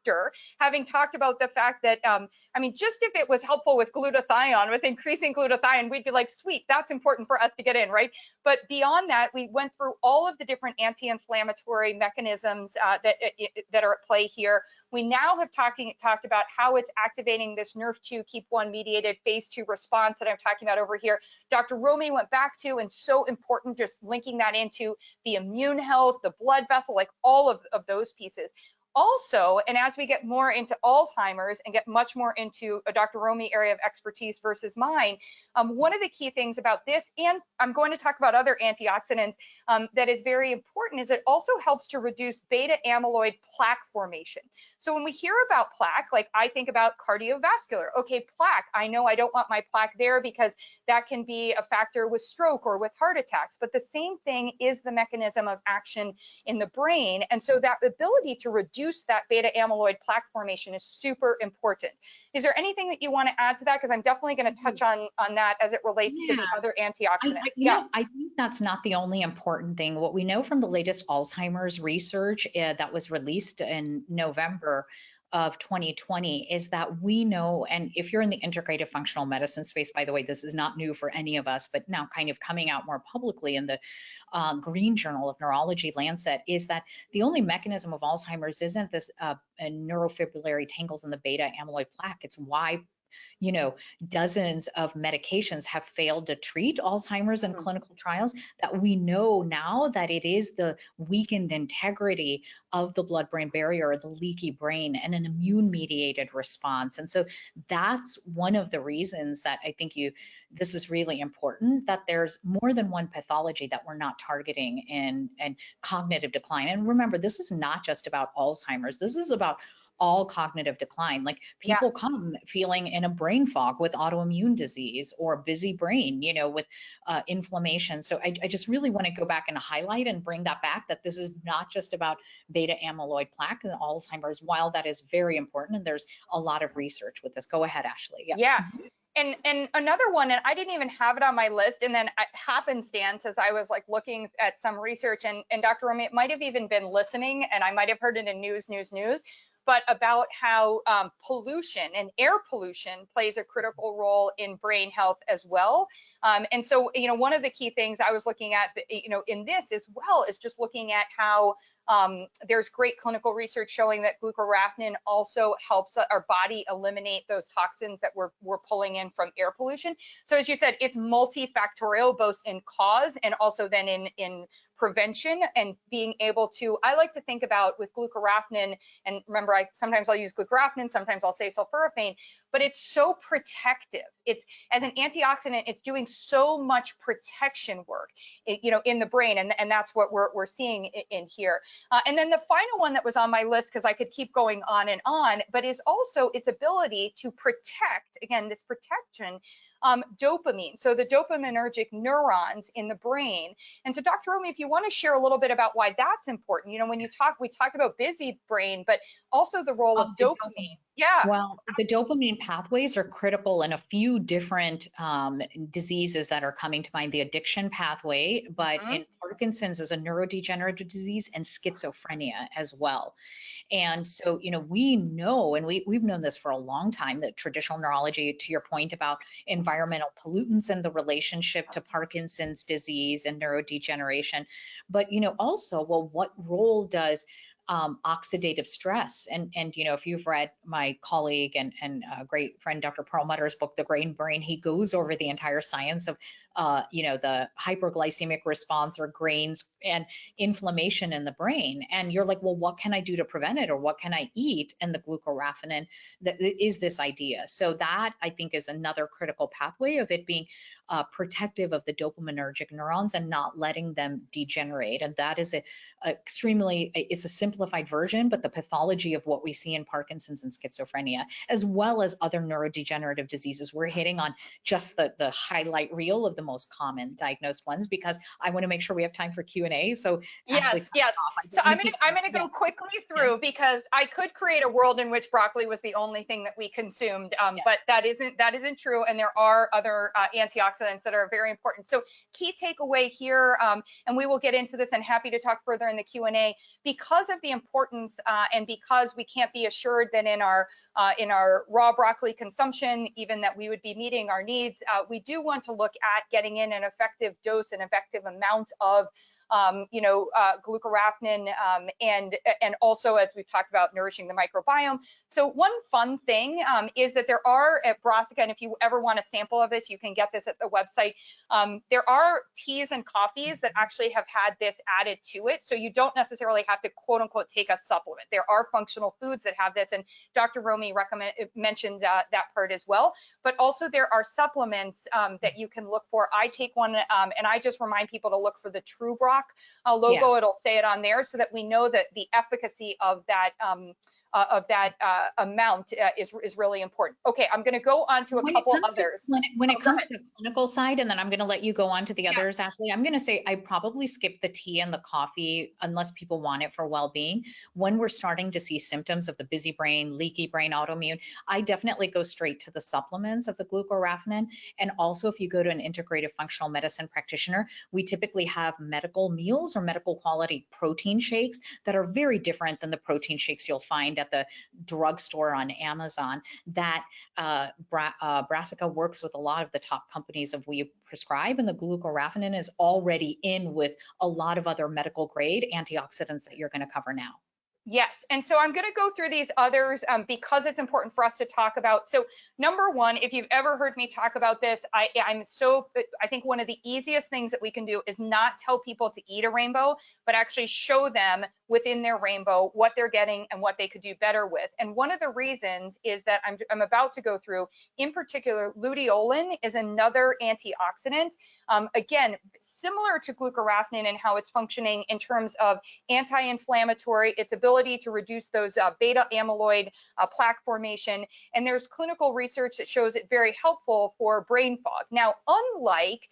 after having talked about the fact that, I mean, just if it was helpful with glutathione, with increasing glutathione, we'd be like, sweet, that's important for us to get in, right? But beyond that, we went through all of the different anti-inflammatory mechanisms that are at play here. We now have talked about how it's activating this NRF2 KEAP1 mediated phase 2 response that I'm talking about over here. Dr. Romy went back to, and so important, just linking that into the immune health, the blood vessel, like all of those pieces. Also, and as we get more into Alzheimer's and get much more into a Dr. Romy area of expertise versus mine, one of the key things about this, and I'm going to talk about other antioxidants that is very important, is it also helps to reduce beta amyloid plaque formation. So when we hear about plaque, like I think about cardiovascular, okay, plaque, I know I don't want my plaque there because that can be a factor with stroke or with heart attacks, but the same thing is the mechanism of action in the brain. And so that ability to reduce that beta amyloid plaque formation is super important. Is there anything that you want to add to that? Because I'm definitely going to touch on that as it relates to the other antioxidants. I think that's not the only important thing. What we know from the latest Alzheimer's research that was released in November of 2020 is that we know, and if you're in the integrative functional medicine space, by the way, this is not new for any of us, but now kind of coming out more publicly in the Green Journal of Neurology, Lancet, is that the only mechanism of Alzheimer's isn't this neurofibrillary tangles in the beta amyloid plaque. It's why dozens of medications have failed to treat Alzheimer's in clinical trials, that we know now that it is the weakened integrity of the blood-brain barrier, the leaky brain, and an immune-mediated response. And so that's one of the reasons that I think this is really important, that there's more than one pathology that we're not targeting in cognitive decline. And remember, this is not just about Alzheimer's. This is about all cognitive decline. Like people come feeling in a brain fog with autoimmune disease or busy brain, with inflammation. So I just really want to go back and highlight and bring that back, that this is not just about beta amyloid plaque and Alzheimer's, while that is very important. And there's a lot of research with this. Go ahead, Ashley. Yeah. And another one, and I didn't even have it on my list, and then happenstance as I was like looking at some research, and Dr. Romy, it might have even been listening, and I might have heard it in news, but about how pollution and air pollution plays a critical role in brain health as well. And so, one of the key things I was looking at, in this as well, is just looking at how there's great clinical research showing that glucoraphanin also helps our body eliminate those toxins that we're pulling in from air pollution. So as you said, it's multifactorial, both in cause and also then in prevention, and being able to, I like to think about with glucoraphanin, and remember, sometimes I'll use glucoraphanin, sometimes I'll say sulforaphane, but it's so protective. It's, as an antioxidant, it's doing so much protection work, in the brain, and that's what we're seeing in here. And then the final one that was on my list, because I could keep going on, but is also its ability to protect, again, this protection, dopamine, so the dopaminergic neurons in the brain. And so, Dr. Romy, if you want to share a little bit about why that's important, when we talked about busy brain, but also the role of dopamine. Yeah. Well, the dopamine pathways are critical in a few different diseases that are coming to mind. The addiction pathway, but in Parkinson's is a neurodegenerative disease, and schizophrenia as well. And so, we know, and we've known this for a long time, that traditional neurology, to your point about environmental pollutants and the relationship to Parkinson's disease and neurodegeneration, but, also, well, what role does oxidative stress. And if you've read my colleague and great friend, Dr. Perlmutter's book, The Grain Brain, he goes over the entire science of, the hyperglycemic response or grains and inflammation in the brain. And you're like, well, what can I do to prevent it? Or what can I eat? And the glucoraphanin that is this idea. So that, I think, is another critical pathway of it being protective of the dopaminergic neurons and not letting them degenerate. And that is it's a simplified version, but the pathology of what we see in Parkinson's and schizophrenia, as well as other neurodegenerative diseases. We're hitting on just the highlight reel of the most common diagnosed ones, because I want to make sure we have time for Q&A. So Ashley, cut Yes, yes. me off. I So don't want to keep I'm going. gonna Yeah. go quickly Yes. through because I could create a world in which broccoli was the only thing that we consumed, Yes. but that isn't true, and there are other antioxidants that are very important. So key takeaway here, and we will get into this, and happy to talk further in the Q&A, because of the importance and because we can't be assured that in our raw broccoli consumption, even that we would be meeting our needs, we do want to look at getting in an effective dose, an effective amount of glucoraphanin, and also, as we've talked about, nourishing the microbiome. So one fun thing is that there are at Brassica, and if you ever want a sample of this, you can get this at the website. There are teas and coffees that actually have had this added to it. So you don't necessarily have to quote unquote take a supplement. There are functional foods that have this, and Dr. Romy mentioned that part as well. But also there are supplements that you can look for. I take one, and I just remind people to look for the True Brock logo. It'll say it on there so that we know that the efficacy of that amount is really important. Okay, I'm going to go on to a couple others. When it comes to clinical side, and then I'm going to let you go on to the Yeah. others, Ashley, I'm going to say I probably skip the tea and the coffee unless people want it for well-being. When we're starting to see symptoms of the busy brain, leaky brain, autoimmune, I definitely go straight to the supplements of the glucoraphanin. And also, if you go to an integrative functional medicine practitioner, we typically have medical meals or medical quality protein shakes that are very different than the protein shakes you'll find at the drugstore on Amazon. That Brassica works with a lot of the top companies of we prescribe, and the glucoraphanin is already in with a lot of other medical grade antioxidants that you're going to cover now. Yes, and so I'm going to go through these others because it's important for us to talk about. So number one, if you've ever heard me talk about this, I think one of the easiest things that we can do is not tell people to eat a rainbow, but actually show them within their rainbow what they're getting and what they could do better with. And one of the reasons is that I'm about to go through, in particular, luteolin is another antioxidant. Again, similar to glucoraphanin and how it's functioning in terms of anti-inflammatory, its ability to reduce those beta amyloid plaque formation. And there's clinical research that shows it very helpful for brain fog. Now, unlike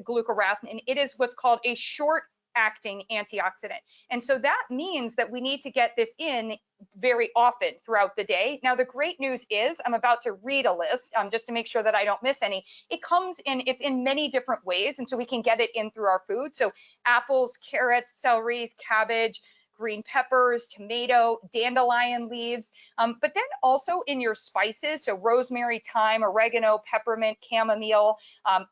glucoraphanin, it is what's called a short acting antioxidant. And so that means that we need to get this in very often throughout the day. Now, the great news is I'm about to read a list just to make sure that I don't miss any. It's in many different ways. And so we can get it in through our food. So apples, carrots, celery, cabbage, green peppers, tomato, dandelion leaves, but then also in your spices, so rosemary, thyme, oregano, peppermint, chamomile,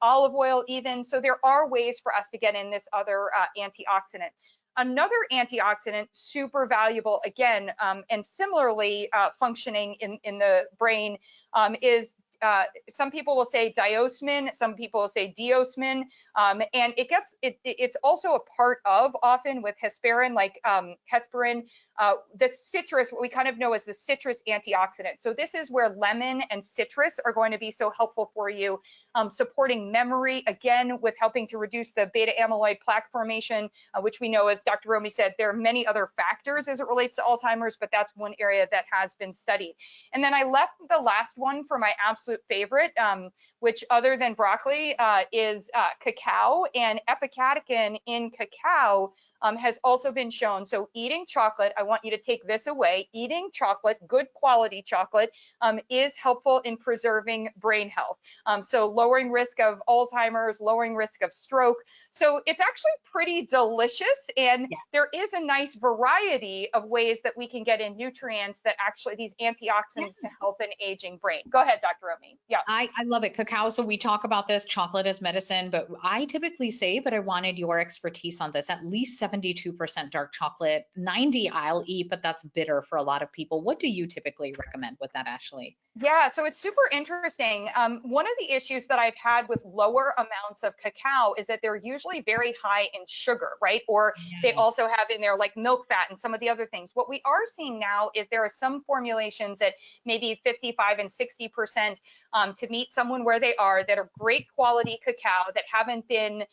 olive oil even. So there are ways for us to get in this other antioxidant. Another antioxidant, super valuable again, and similarly functioning in the brain is some people will say diosmin, some people will say diosmin, and it's also a part of often with hesperin, like hesperin, the citrus, what we kind of know as the citrus antioxidant. So this is where lemon and citrus are going to be so helpful for you, supporting memory, again, with helping to reduce the beta amyloid plaque formation, which we know, as Dr. Romy said, there are many other factors as it relates to Alzheimer's, but that's one area that has been studied. And then I left the last one for my absolute favorite, which other than broccoli is cacao, and epicatechin in cacao has also been shown. So eating chocolate, I want you to take this away. Eating chocolate, good quality chocolate, is helpful in preserving brain health. So lowering risk of Alzheimer's, lowering risk of stroke. So it's actually pretty delicious, and there is a nice variety of ways that we can get in nutrients that actually these antioxidants to help an aging brain. Go ahead, Dr. Romy. Yeah. I love it. Cacao. So we talk about this chocolate as medicine, but I typically say, but I wanted your expertise on this, at least 72% dark chocolate, 90 I'll eat, but that's bitter for a lot of people. What do you typically recommend with that, Ashley? Yeah, so it's super interesting. One of the issues that I've had with lower amounts of cacao is that they're usually very high in sugar, right? Or they also have in there like milk fat and some of the other things. What we are seeing now is there are some formulations at maybe 55 and 60% to meet someone where they are, that are great quality cacao that haven't been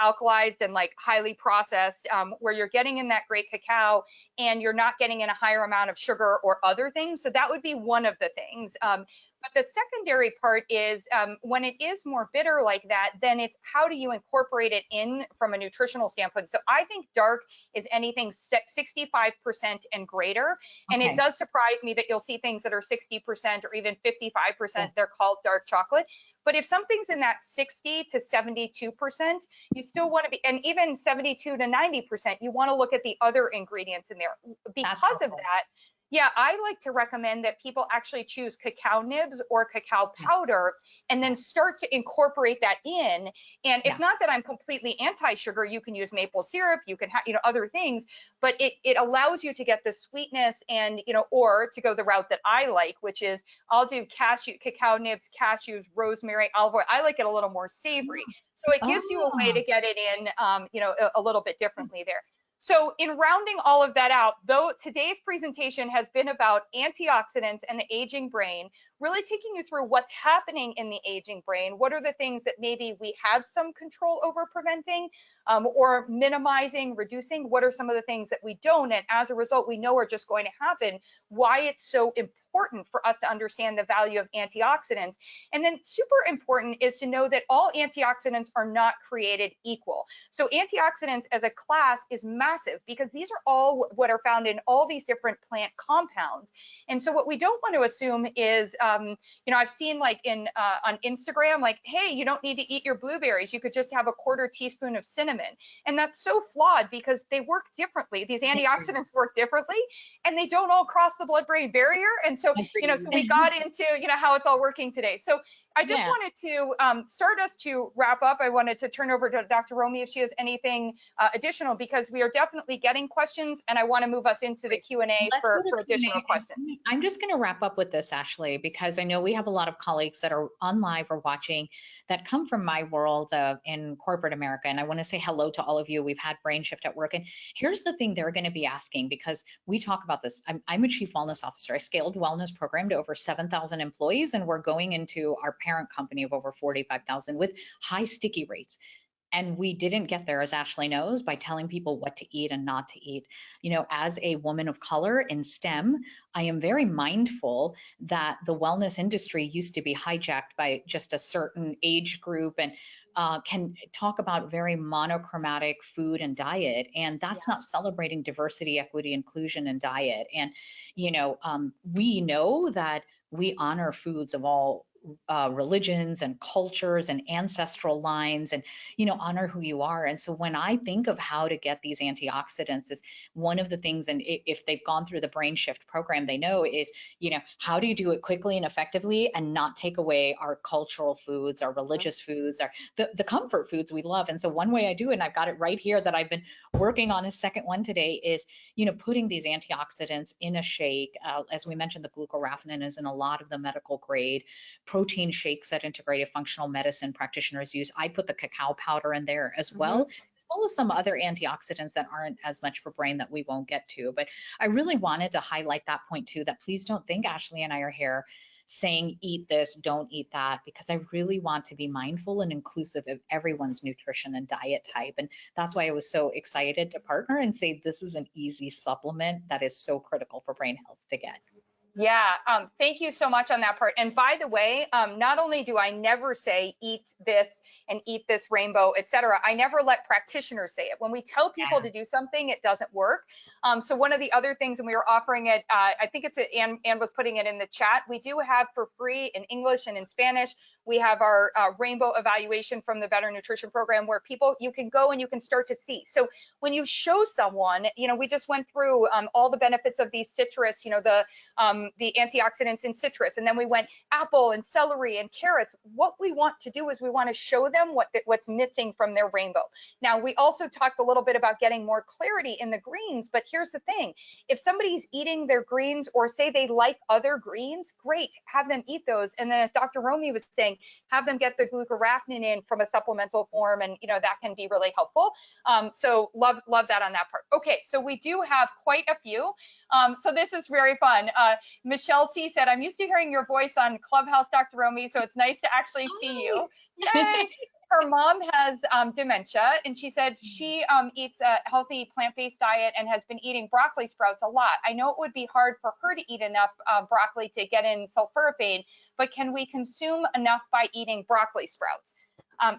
alkalized and like highly processed, where you're getting in that great cacao and you're not getting in a higher amount of sugar or other things. So that would be one of the things. But the secondary part is when it is more bitter like that, then it's how do you incorporate it in from a nutritional standpoint. So I think dark is anything 65% and greater. And it Okay. does surprise me that you'll see things that are 60% or even Yeah. 55%. They're called dark chocolate. But if something's in that 60 to 72%, you still want to be, and even 72 to 90%, you want to look at the other ingredients in there. That's Because of helpful. that, yeah, I like to recommend that people actually choose cacao nibs or cacao Yeah. powder and then start to incorporate that in. And Yeah. it's not that I'm completely anti-sugar. You can use maple syrup, you can have, other things, but it allows you to get the sweetness and, or to go the route that I like, which is I'll do cacao nibs, cashews, rosemary, olive oil. I like it a little more savory. So it gives you a way Oh, to get it in, a little bit differently there. So in rounding all of that out, though today's presentation has been about antioxidants and the aging brain, really taking you through what's happening in the aging brain, what are the things that maybe we have some control over preventing or minimizing, reducing, what are some of the things that we don't, and as a result, we know are just going to happen, why it's so important for us to understand the value of antioxidants. And then super important is to know that all antioxidants are not created equal. So antioxidants as a class is massive because these are all what are found in all these different plant compounds. And so what we don't want to assume is, I've seen like on Instagram, like, hey, you don't need to eat your blueberries. You could just have a quarter teaspoon of cinnamon. And that's so flawed because they work differently. These they do. antioxidants work differently and they don't all cross the blood-brain barrier. And so, Agreed. so we got into, how it's all working today. So I just Yeah. wanted to start us to wrap up. I wanted to turn over to Dr. Romy if she has anything additional, because we are definitely getting questions and I want to move us into the Great. Q&A Let's go for to additional Q&A. questions. I'm just going to wrap up with this, Ashley, because I know we have a lot of colleagues that are on live or watching that come from my world in corporate America. And I want to say hello to all of you. We've had Brain Shift at work. And here's the thing they're going to be asking, because we talk about this. I'm a chief wellness officer. I scaled wellness program to over 7,000 employees, and we're going into our parent company of over 45,000 with high sticky rates. And we didn't get there, as Ashley knows, by telling people what to eat and not to eat. As a woman of color in STEM, I am very mindful that the wellness industry used to be hijacked by just a certain age group and can talk about very monochromatic food and diet. And that's not celebrating diversity, equity, inclusion, and diet. And, we know that we honor foods of all religions and cultures and ancestral lines, and honor who you are. And so when I think of how to get these antioxidants, is one of the things, and if they've gone through the Brain Shift program, they know is how do you do it quickly and effectively and not take away our cultural foods, our religious foods, our the comfort foods we love. And so one way I do it, and I've got it right here that I've been working on a second one today, is putting these antioxidants in a shake. As we mentioned, the glucoraphanin is in a lot of the medical grade protein shakes that integrative functional medicine practitioners use. I put the cacao powder in there as well as some other antioxidants that aren't as much for brain that we won't get to. But I really wanted to highlight that point too, that please don't think Ashley and I are here saying eat this, don't eat that, because I really want to be mindful and inclusive of everyone's nutrition and diet type. And that's why I was so excited to partner and say this is an easy supplement that is so critical for brain health to get. Yeah, thank you so much on that part. And by the way, not only do I never say eat this and eat this rainbow, et cetera, I never let practitioners say it. When we tell people to do something, it doesn't work. So one of the other things, and we were offering it, I think it's Ann was putting it in the chat, we do have for free in English and in Spanish, we have our rainbow evaluation from the Better Nutrition Program, where you can go and you can start to see. So when you show someone, we just went through all the benefits of these citrus, the antioxidants in citrus, and then we went apple and celery and carrots. What we want to do is we want to show them what's missing from their rainbow. Now, we also talked a little bit about getting more clarity in the greens, but here's the thing. If somebody's eating their greens, or say they like other greens, great, have them eat those. And then as Dr. Romy was saying, have them get the glucoraphanin in from a supplemental form, and that can be really helpful. So love that on that part. Okay, so we do have quite a few. So this is very fun. Michelle C said, I'm used to hearing your voice on Clubhouse, Dr. Romy, so it's nice to actually see you. Yay! her mom has dementia, and she said she eats a healthy plant-based diet and has been eating broccoli sprouts a lot. I know it would be hard for her to eat enough broccoli to get in sulforaphane, but can we consume enough by eating broccoli sprouts?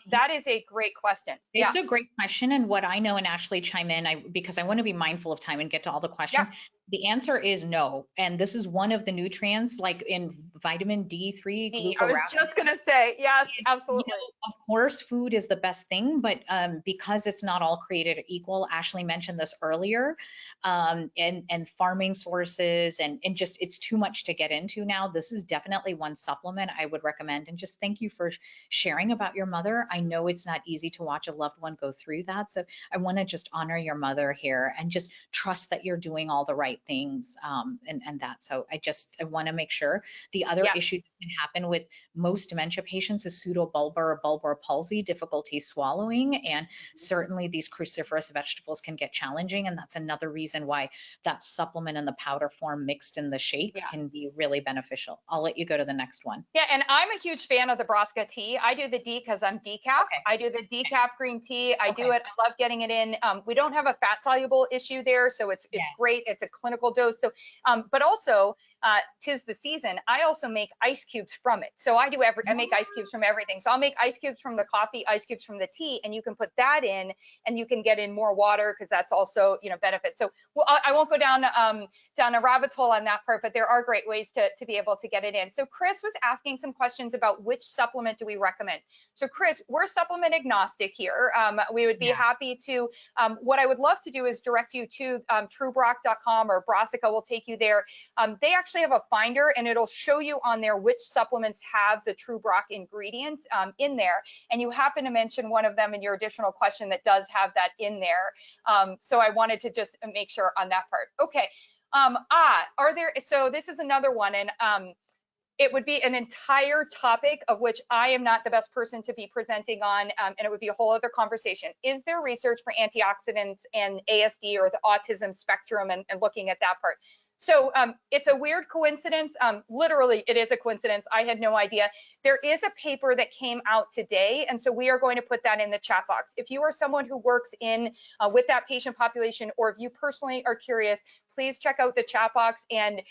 That is a great question. Yeah, It's a great question. And what I know, and Ashley chime in, because I want to be mindful of time and get to all the yeah. questions. The answer is no. And this is one of the nutrients, like in vitamin D3, I was glucoraphanin. just gonna say, yes, You absolutely. know, of course, food is the best thing, but because it's not all created equal, Ashley mentioned this earlier, and farming sources and just it's too much to get into now. This is definitely one supplement I would recommend. And just thank you for sharing about your mother. I know it's not easy to watch a loved one go through that, so I want to just honor your mother here and just trust that you're doing all the right things, and that. So I want to make sure. The other Yes. issue that can happen with most dementia patients is pseudobulbar or bulbar palsy, difficulty swallowing, and certainly these cruciferous vegetables can get challenging, and that's another reason why that supplement in the powder form mixed in the shakes Yeah. can be really beneficial. I'll let you go to the next one. Yeah, and I'm a huge fan of the Brassica tea. I do the D because I'm decaf. Okay. I do the decaf green tea. I do Okay. it. I love getting it in. We don't have a fat soluble issue there, so it's Yeah. great. It's a clinical dose. So, but also, 'tis the season. I also make ice cubes from it. So I make ice cubes from everything. So I'll make ice cubes from the coffee, ice cubes from the tea, and you can put that in, and you can get in more water because that's also benefit. So well, I won't go down a rabbit's hole on that part, but there are great ways to be able to get it in. So Chris was asking some questions about which supplement do we recommend. So Chris, we're supplement agnostic here. We would be Yeah. happy to, what I would love to do is direct you to truebrock.com, or Brassica will take you there. They actually have a finder, and it'll show you on there which supplements have the TrueBrock ingredients in there. And you happen to mention one of them in your additional question that does have that in there. So I wanted to just make sure on that part. Okay. So this is another one, and it would be an entire topic of which I am not the best person to be presenting on, and it would be a whole other conversation. Is there research for antioxidants and ASD, or the autism spectrum, and looking at that part? So it's a weird coincidence. Literally, it is a coincidence. I had no idea. There is a paper that came out today, and so we are going to put that in the chat box. If you are someone who works in with that patient population, or if you personally are curious, please check out the chat box, and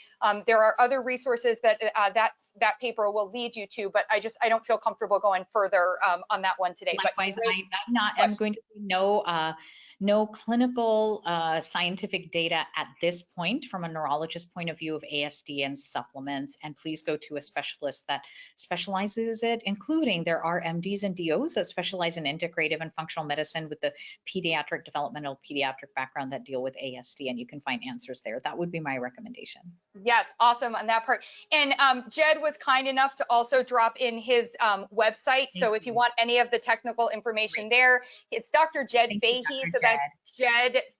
there are other resources that that paper will lead you to, but I don't feel comfortable going further on that one today. Likewise, I'm going to say no clinical scientific data at this point from a neurologist point of view of ASD and supplements. And please go to a specialist that specializes it, including there are MDs and DOs that specialize in integrative and functional medicine with the developmental pediatric background that deal with ASD, and you can find answers there. That would be my recommendation. Yes, awesome on that part. And Jed was kind enough to also drop in his website. So if you want any of the technical information there, it's Dr. Jed Fahey. So that's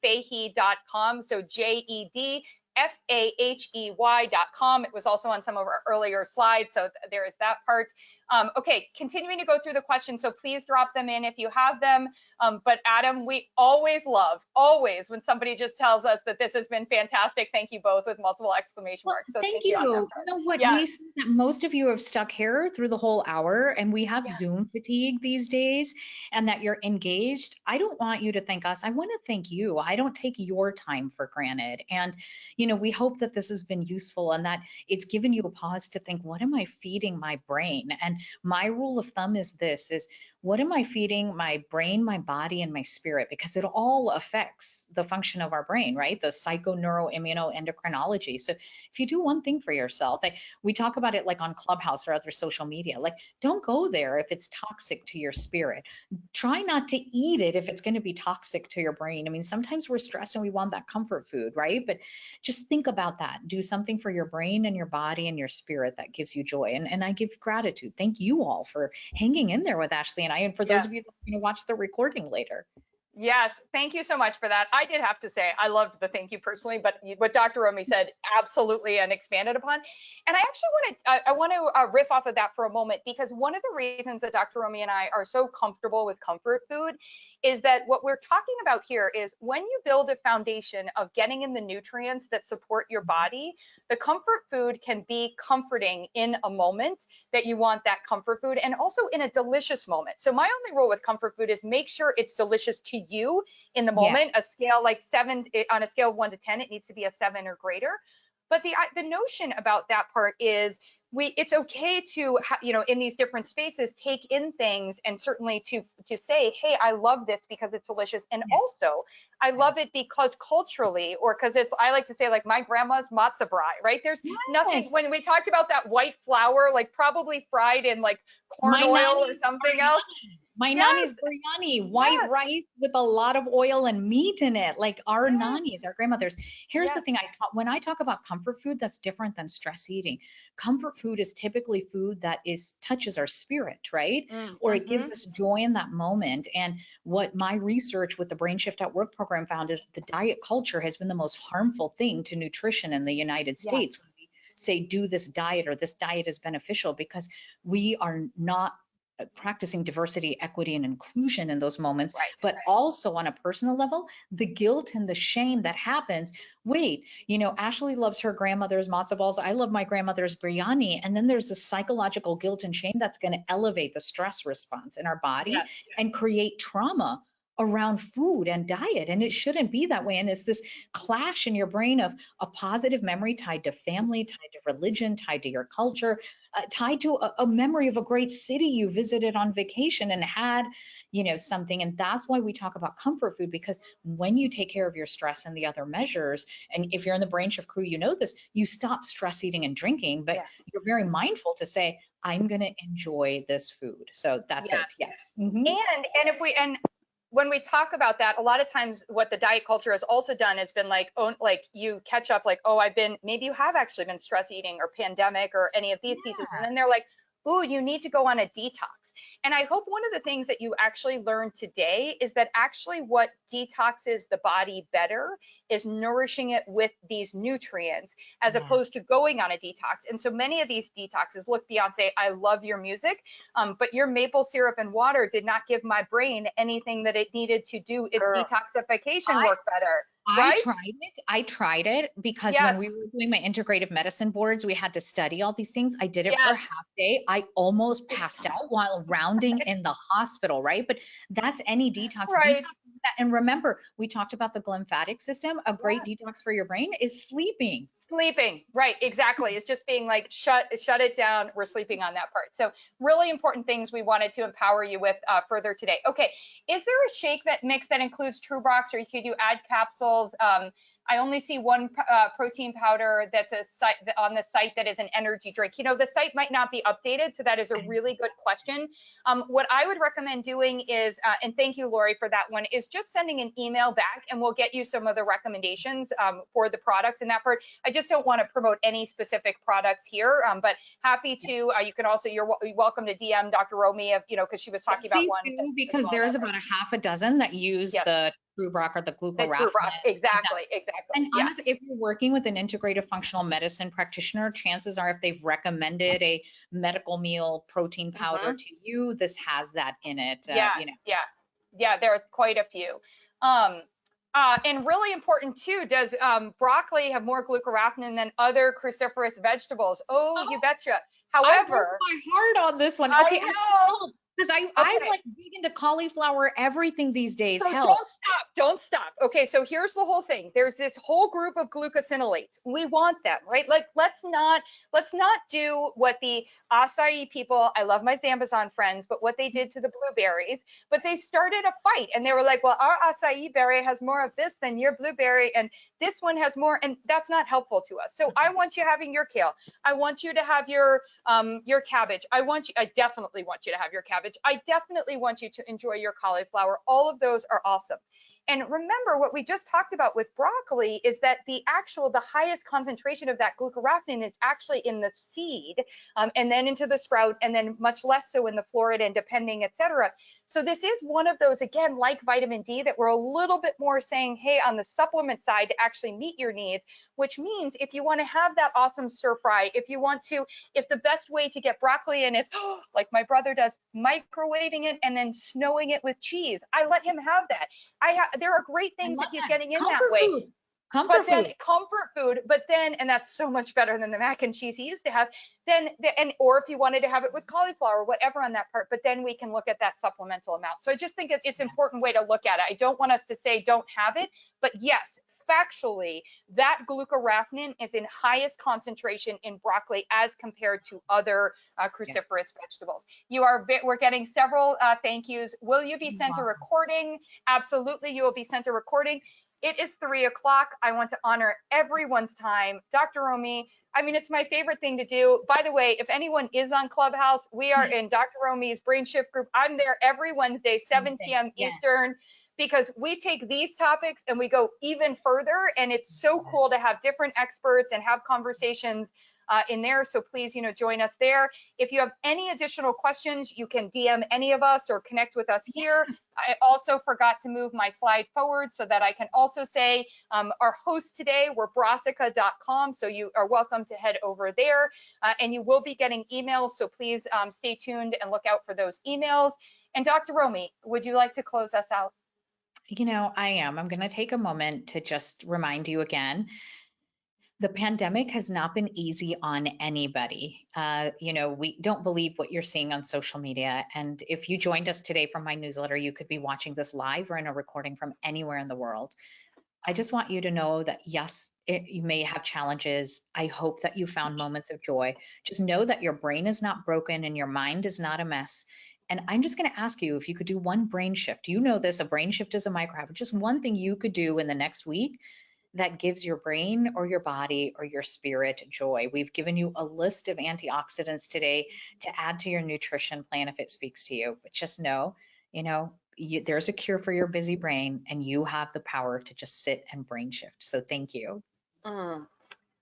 jedfahey.com. So JEDFAHEY.com. It was also on some of our earlier slides. So there is that part. Okay, continuing to go through the questions. So please drop them in if you have them. But Adam, we always love, when somebody just tells us that this has been fantastic. Thank you both, with multiple exclamation marks. So thank you. You know what, yeah. we see that most of you have stuck here through the whole hour, and we have Yeah. Zoom fatigue these days, and that you're engaged. I don't want you to thank us. I want to thank you. I don't take your time for granted. And, we hope that this has been useful and that it's given you a pause to think, what am I feeding my brain? And my rule of thumb is this, is what am I feeding my brain, my body, and my spirit? Because it all affects the function of our brain, right? The psychoneuroimmunoendocrinology. So if you do one thing for yourself, like we talk about it like on Clubhouse or other social media, like don't go there if it's toxic to your spirit. Try not to eat it if it's going to be toxic to your brain. I mean, sometimes we're stressed and we want that comfort food, right? But just think about that. Do something for your brain and your body and your spirit that gives you joy. And I give gratitude. Thank you all for hanging in there with Ashley and I, and for those of you that are going to watch the recording later. Yes, thank you so much for that. I did have to say, I loved the thank you personally, but what Dr. Romy said, absolutely, and expanded upon. And I actually want to riff off of that for a moment, because one of the reasons that Dr. Romy and I are so comfortable with comfort food is that what we're talking about here is when you build a foundation of getting in the nutrients that support your body, the comfort food can be comforting in a moment that you want that comfort food, and also in a delicious moment. So my only rule with comfort food is make sure it's delicious to you in the Yeah. moment. A scale like 7, on a scale of 1 to 10, it needs to be a 7 or greater. But the notion about that part is it's okay to in these different spaces take in things, and certainly to say, hey, I love this because it's delicious, and Yeah. also I love it because culturally, or because I like to say, like, my grandma's matzo brie, right? There's nothing, Yes. when we talked about that white flour, like probably fried in like corn My oil or nanny's something else. biryani. My Yes, nanny's biryani, white yes, rice with a lot of oil and meat in it, like our yes, nannies, our grandmothers. Here's the yes, thing, when I talk about comfort food, that's different than stress eating. Comfort food is typically food that touches our spirit, right? Or it gives mm-hmm. us joy in that moment. And what my research with the Brain Shift at Work program found is the diet culture has been the most harmful thing to nutrition in the United Yes, States. When we say do this diet or this diet is beneficial, because we are not practicing diversity, equity, and inclusion in those moments, right. but also on a personal level, the guilt and the shame that happens. Wait, Ashley loves her grandmother's matzo balls. I love my grandmother's biryani. And then there's this psychological guilt and shame that's going to elevate the stress response in our body Yes, and create trauma around food and diet. And it shouldn't be that way. And it's this clash in your brain of a positive memory tied to family, tied to religion, tied to your culture, tied to a memory of a great city you visited on vacation and had, something. And that's why we talk about comfort food, because when you take care of your stress and the other measures, and if you're in the Brain Shift crew, this, you stop stress eating and drinking, but yeah, you're very mindful to say, I'm going to enjoy this food. So that's it. yes. Yes. Mm-hmm. And when we talk about that, a lot of times what the diet culture has also done has been like, oh, like you catch up, like, oh, maybe you have actually been stress eating or pandemic or any of these pieces. And then they're like, oh, you need to go on a detox. And I hope one of the things that you actually learned today is that actually what detoxes the body better is nourishing it with these nutrients, as Yeah. opposed to going on a detox. And so many of these detoxes, look, Beyonce, I love your music, but your maple syrup and water did not give my brain anything that it needed to do its Girl, detoxification I work better, I right? tried it. I tried it because when Yes, we were doing my integrative medicine boards, we had to study all these things. I did it for a yes, half day. I almost passed out while rounding in the hospital, right? But that's any detox. Detox right. is that. And remember, we talked about the glymphatic system. A great Yeah. detox for your brain is sleeping. Sleeping, right, exactly. It's just being like, shut it down. We're sleeping on that part. So really important things we wanted to empower you with further today. Okay, is there a shake that mix that includes True Brox, or you could do add capsules? I only see one protein powder that's on the site that is an energy drink. The site might not be updated, so that is a really good question. What I would recommend doing is, and thank you, Lori, for that one, is just sending an email back, and we'll get you some of the recommendations for the products in that part. I just don't want to promote any specific products here, but happy to. You can also, you're welcome to DM Dr. Romy, because she was talking about Please one do, as because well in that there's part. about a half a dozen that use Yes, the TrueBrock or the the True glucoraphanin. Rock, exactly, exactly. And Yeah. honestly, if you're working with an integrative functional medicine practitioner, chances are if they've recommended a medical meal protein powder Mm-hmm. to you, this has that in it. Yeah, yeah, there are quite a few. Um, and really important too, does broccoli have more glucoraphanin than other cruciferous vegetables? Oh, you Oh, betcha. I broke However, my heart on this one. I Okay, know. because I'm Okay. like big into cauliflower, everything these days. So Help. don't stop. Okay, so here's the whole thing. There's this whole group of glucosinolates. We want them, right? Like let's not do what the acai people, I love my Zambazon friends, but what they did to the blueberries, but they started a fight and they were like, well, our acai berry has more of this than your blueberry, and this one has more, and that's not helpful to us. So I want you having your kale. I want you to have your cabbage. I definitely want you to have your cabbage. I definitely want you to enjoy your cauliflower. All of those are awesome. And remember what we just talked about with broccoli is that the highest concentration of that glucoraphanin is actually in the seed, and then into the sprout, and then much less so in the florid and depending, et cetera. So this is one of those, again, like vitamin D, that we're a little bit more saying, hey, on the supplement side to actually meet your needs, which means if you want to have that awesome stir fry, if the best way to get broccoli in is, like my brother does, microwaving it and then snowing it with cheese, I let him have that. There are great I things that love he's that. getting in that Comfort way. food. Comfort But then food. comfort food, and that's so much better than the mac and cheese he used to have. Or if you wanted to have it with cauliflower, whatever on that part, but then we can look at that supplemental amount. So I just think it's an important way to look at it. I don't want us to say don't have it, but yes, factually, that glucoraphanin is in highest concentration in broccoli as compared to other cruciferous vegetables. We're getting several thank yous. Will you be sent a recording? Absolutely, you will be sent a recording. It is 3 o'clock. I want to honor everyone's time. Dr. Romy, I mean, it's my favorite thing to do. By the way, if anyone is on Clubhouse, we are in Dr. Romy's Brain Shift group. I'm there every Wednesday, 7 p.m. Eastern, because we take these topics and we go even further. And it's so cool to have different experts and have conversations in there. So please, join us there. If you have any additional questions, you can DM any of us or connect with us here. I also forgot to move my slide forward so that I can also say our hosts today were brassica.com. So you are welcome to head over there, and you will be getting emails. So please stay tuned and look out for those emails. And Dr. Romy, would you like to close us out? I am. I'm going to take a moment to just remind you again. The pandemic has not been easy on anybody. We don't believe what you're seeing on social media. And if you joined us today from my newsletter, you could be watching this live or in a recording from anywhere in the world. I just want you to know that, yes, you may have challenges. I hope that you found moments of joy. Just know that your brain is not broken and your mind is not a mess. And I'm just going to ask you if you could do one brain shift. You know this, a brain shift is a micro habit. Just one thing you could do in the next week that gives your brain or your body or your spirit joy. We've given you a list of antioxidants today to add to your nutrition plan if it speaks to you. But just know, there's a cure for your busy brain, and you have the power to just sit and brain shift. So thank you.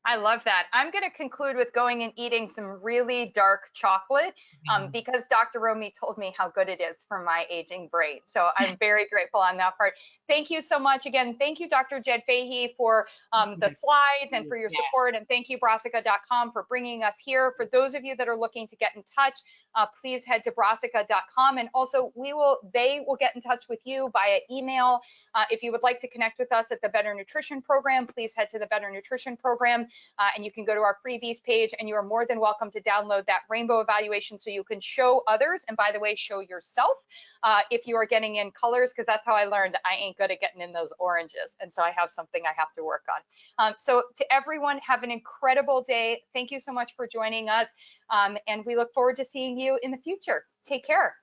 I love that. I'm going to conclude with going and eating some really dark chocolate because Dr. Romy told me how good it is for my aging brain. So I'm very grateful on that part. Thank you so much. Again, thank you, Dr. Jed Fahey, for the slides and for your support. And thank you, brassica.com, for bringing us here. For those of you that are looking to get in touch, please head to brassica.com. And also, they will get in touch with you via email. If you would like to connect with us at the Better Nutrition Program, please head to the Better Nutrition Program. And you can go to our freebies page, and you are more than welcome to download that rainbow evaluation so you can show others. And by the way, show yourself if you are getting in colors, because that's how I learned I ain't good at getting in those oranges. And so I have something I have to work on. So to everyone, have an incredible day. Thank you so much for joining us. And we look forward to seeing you in the future. Take care.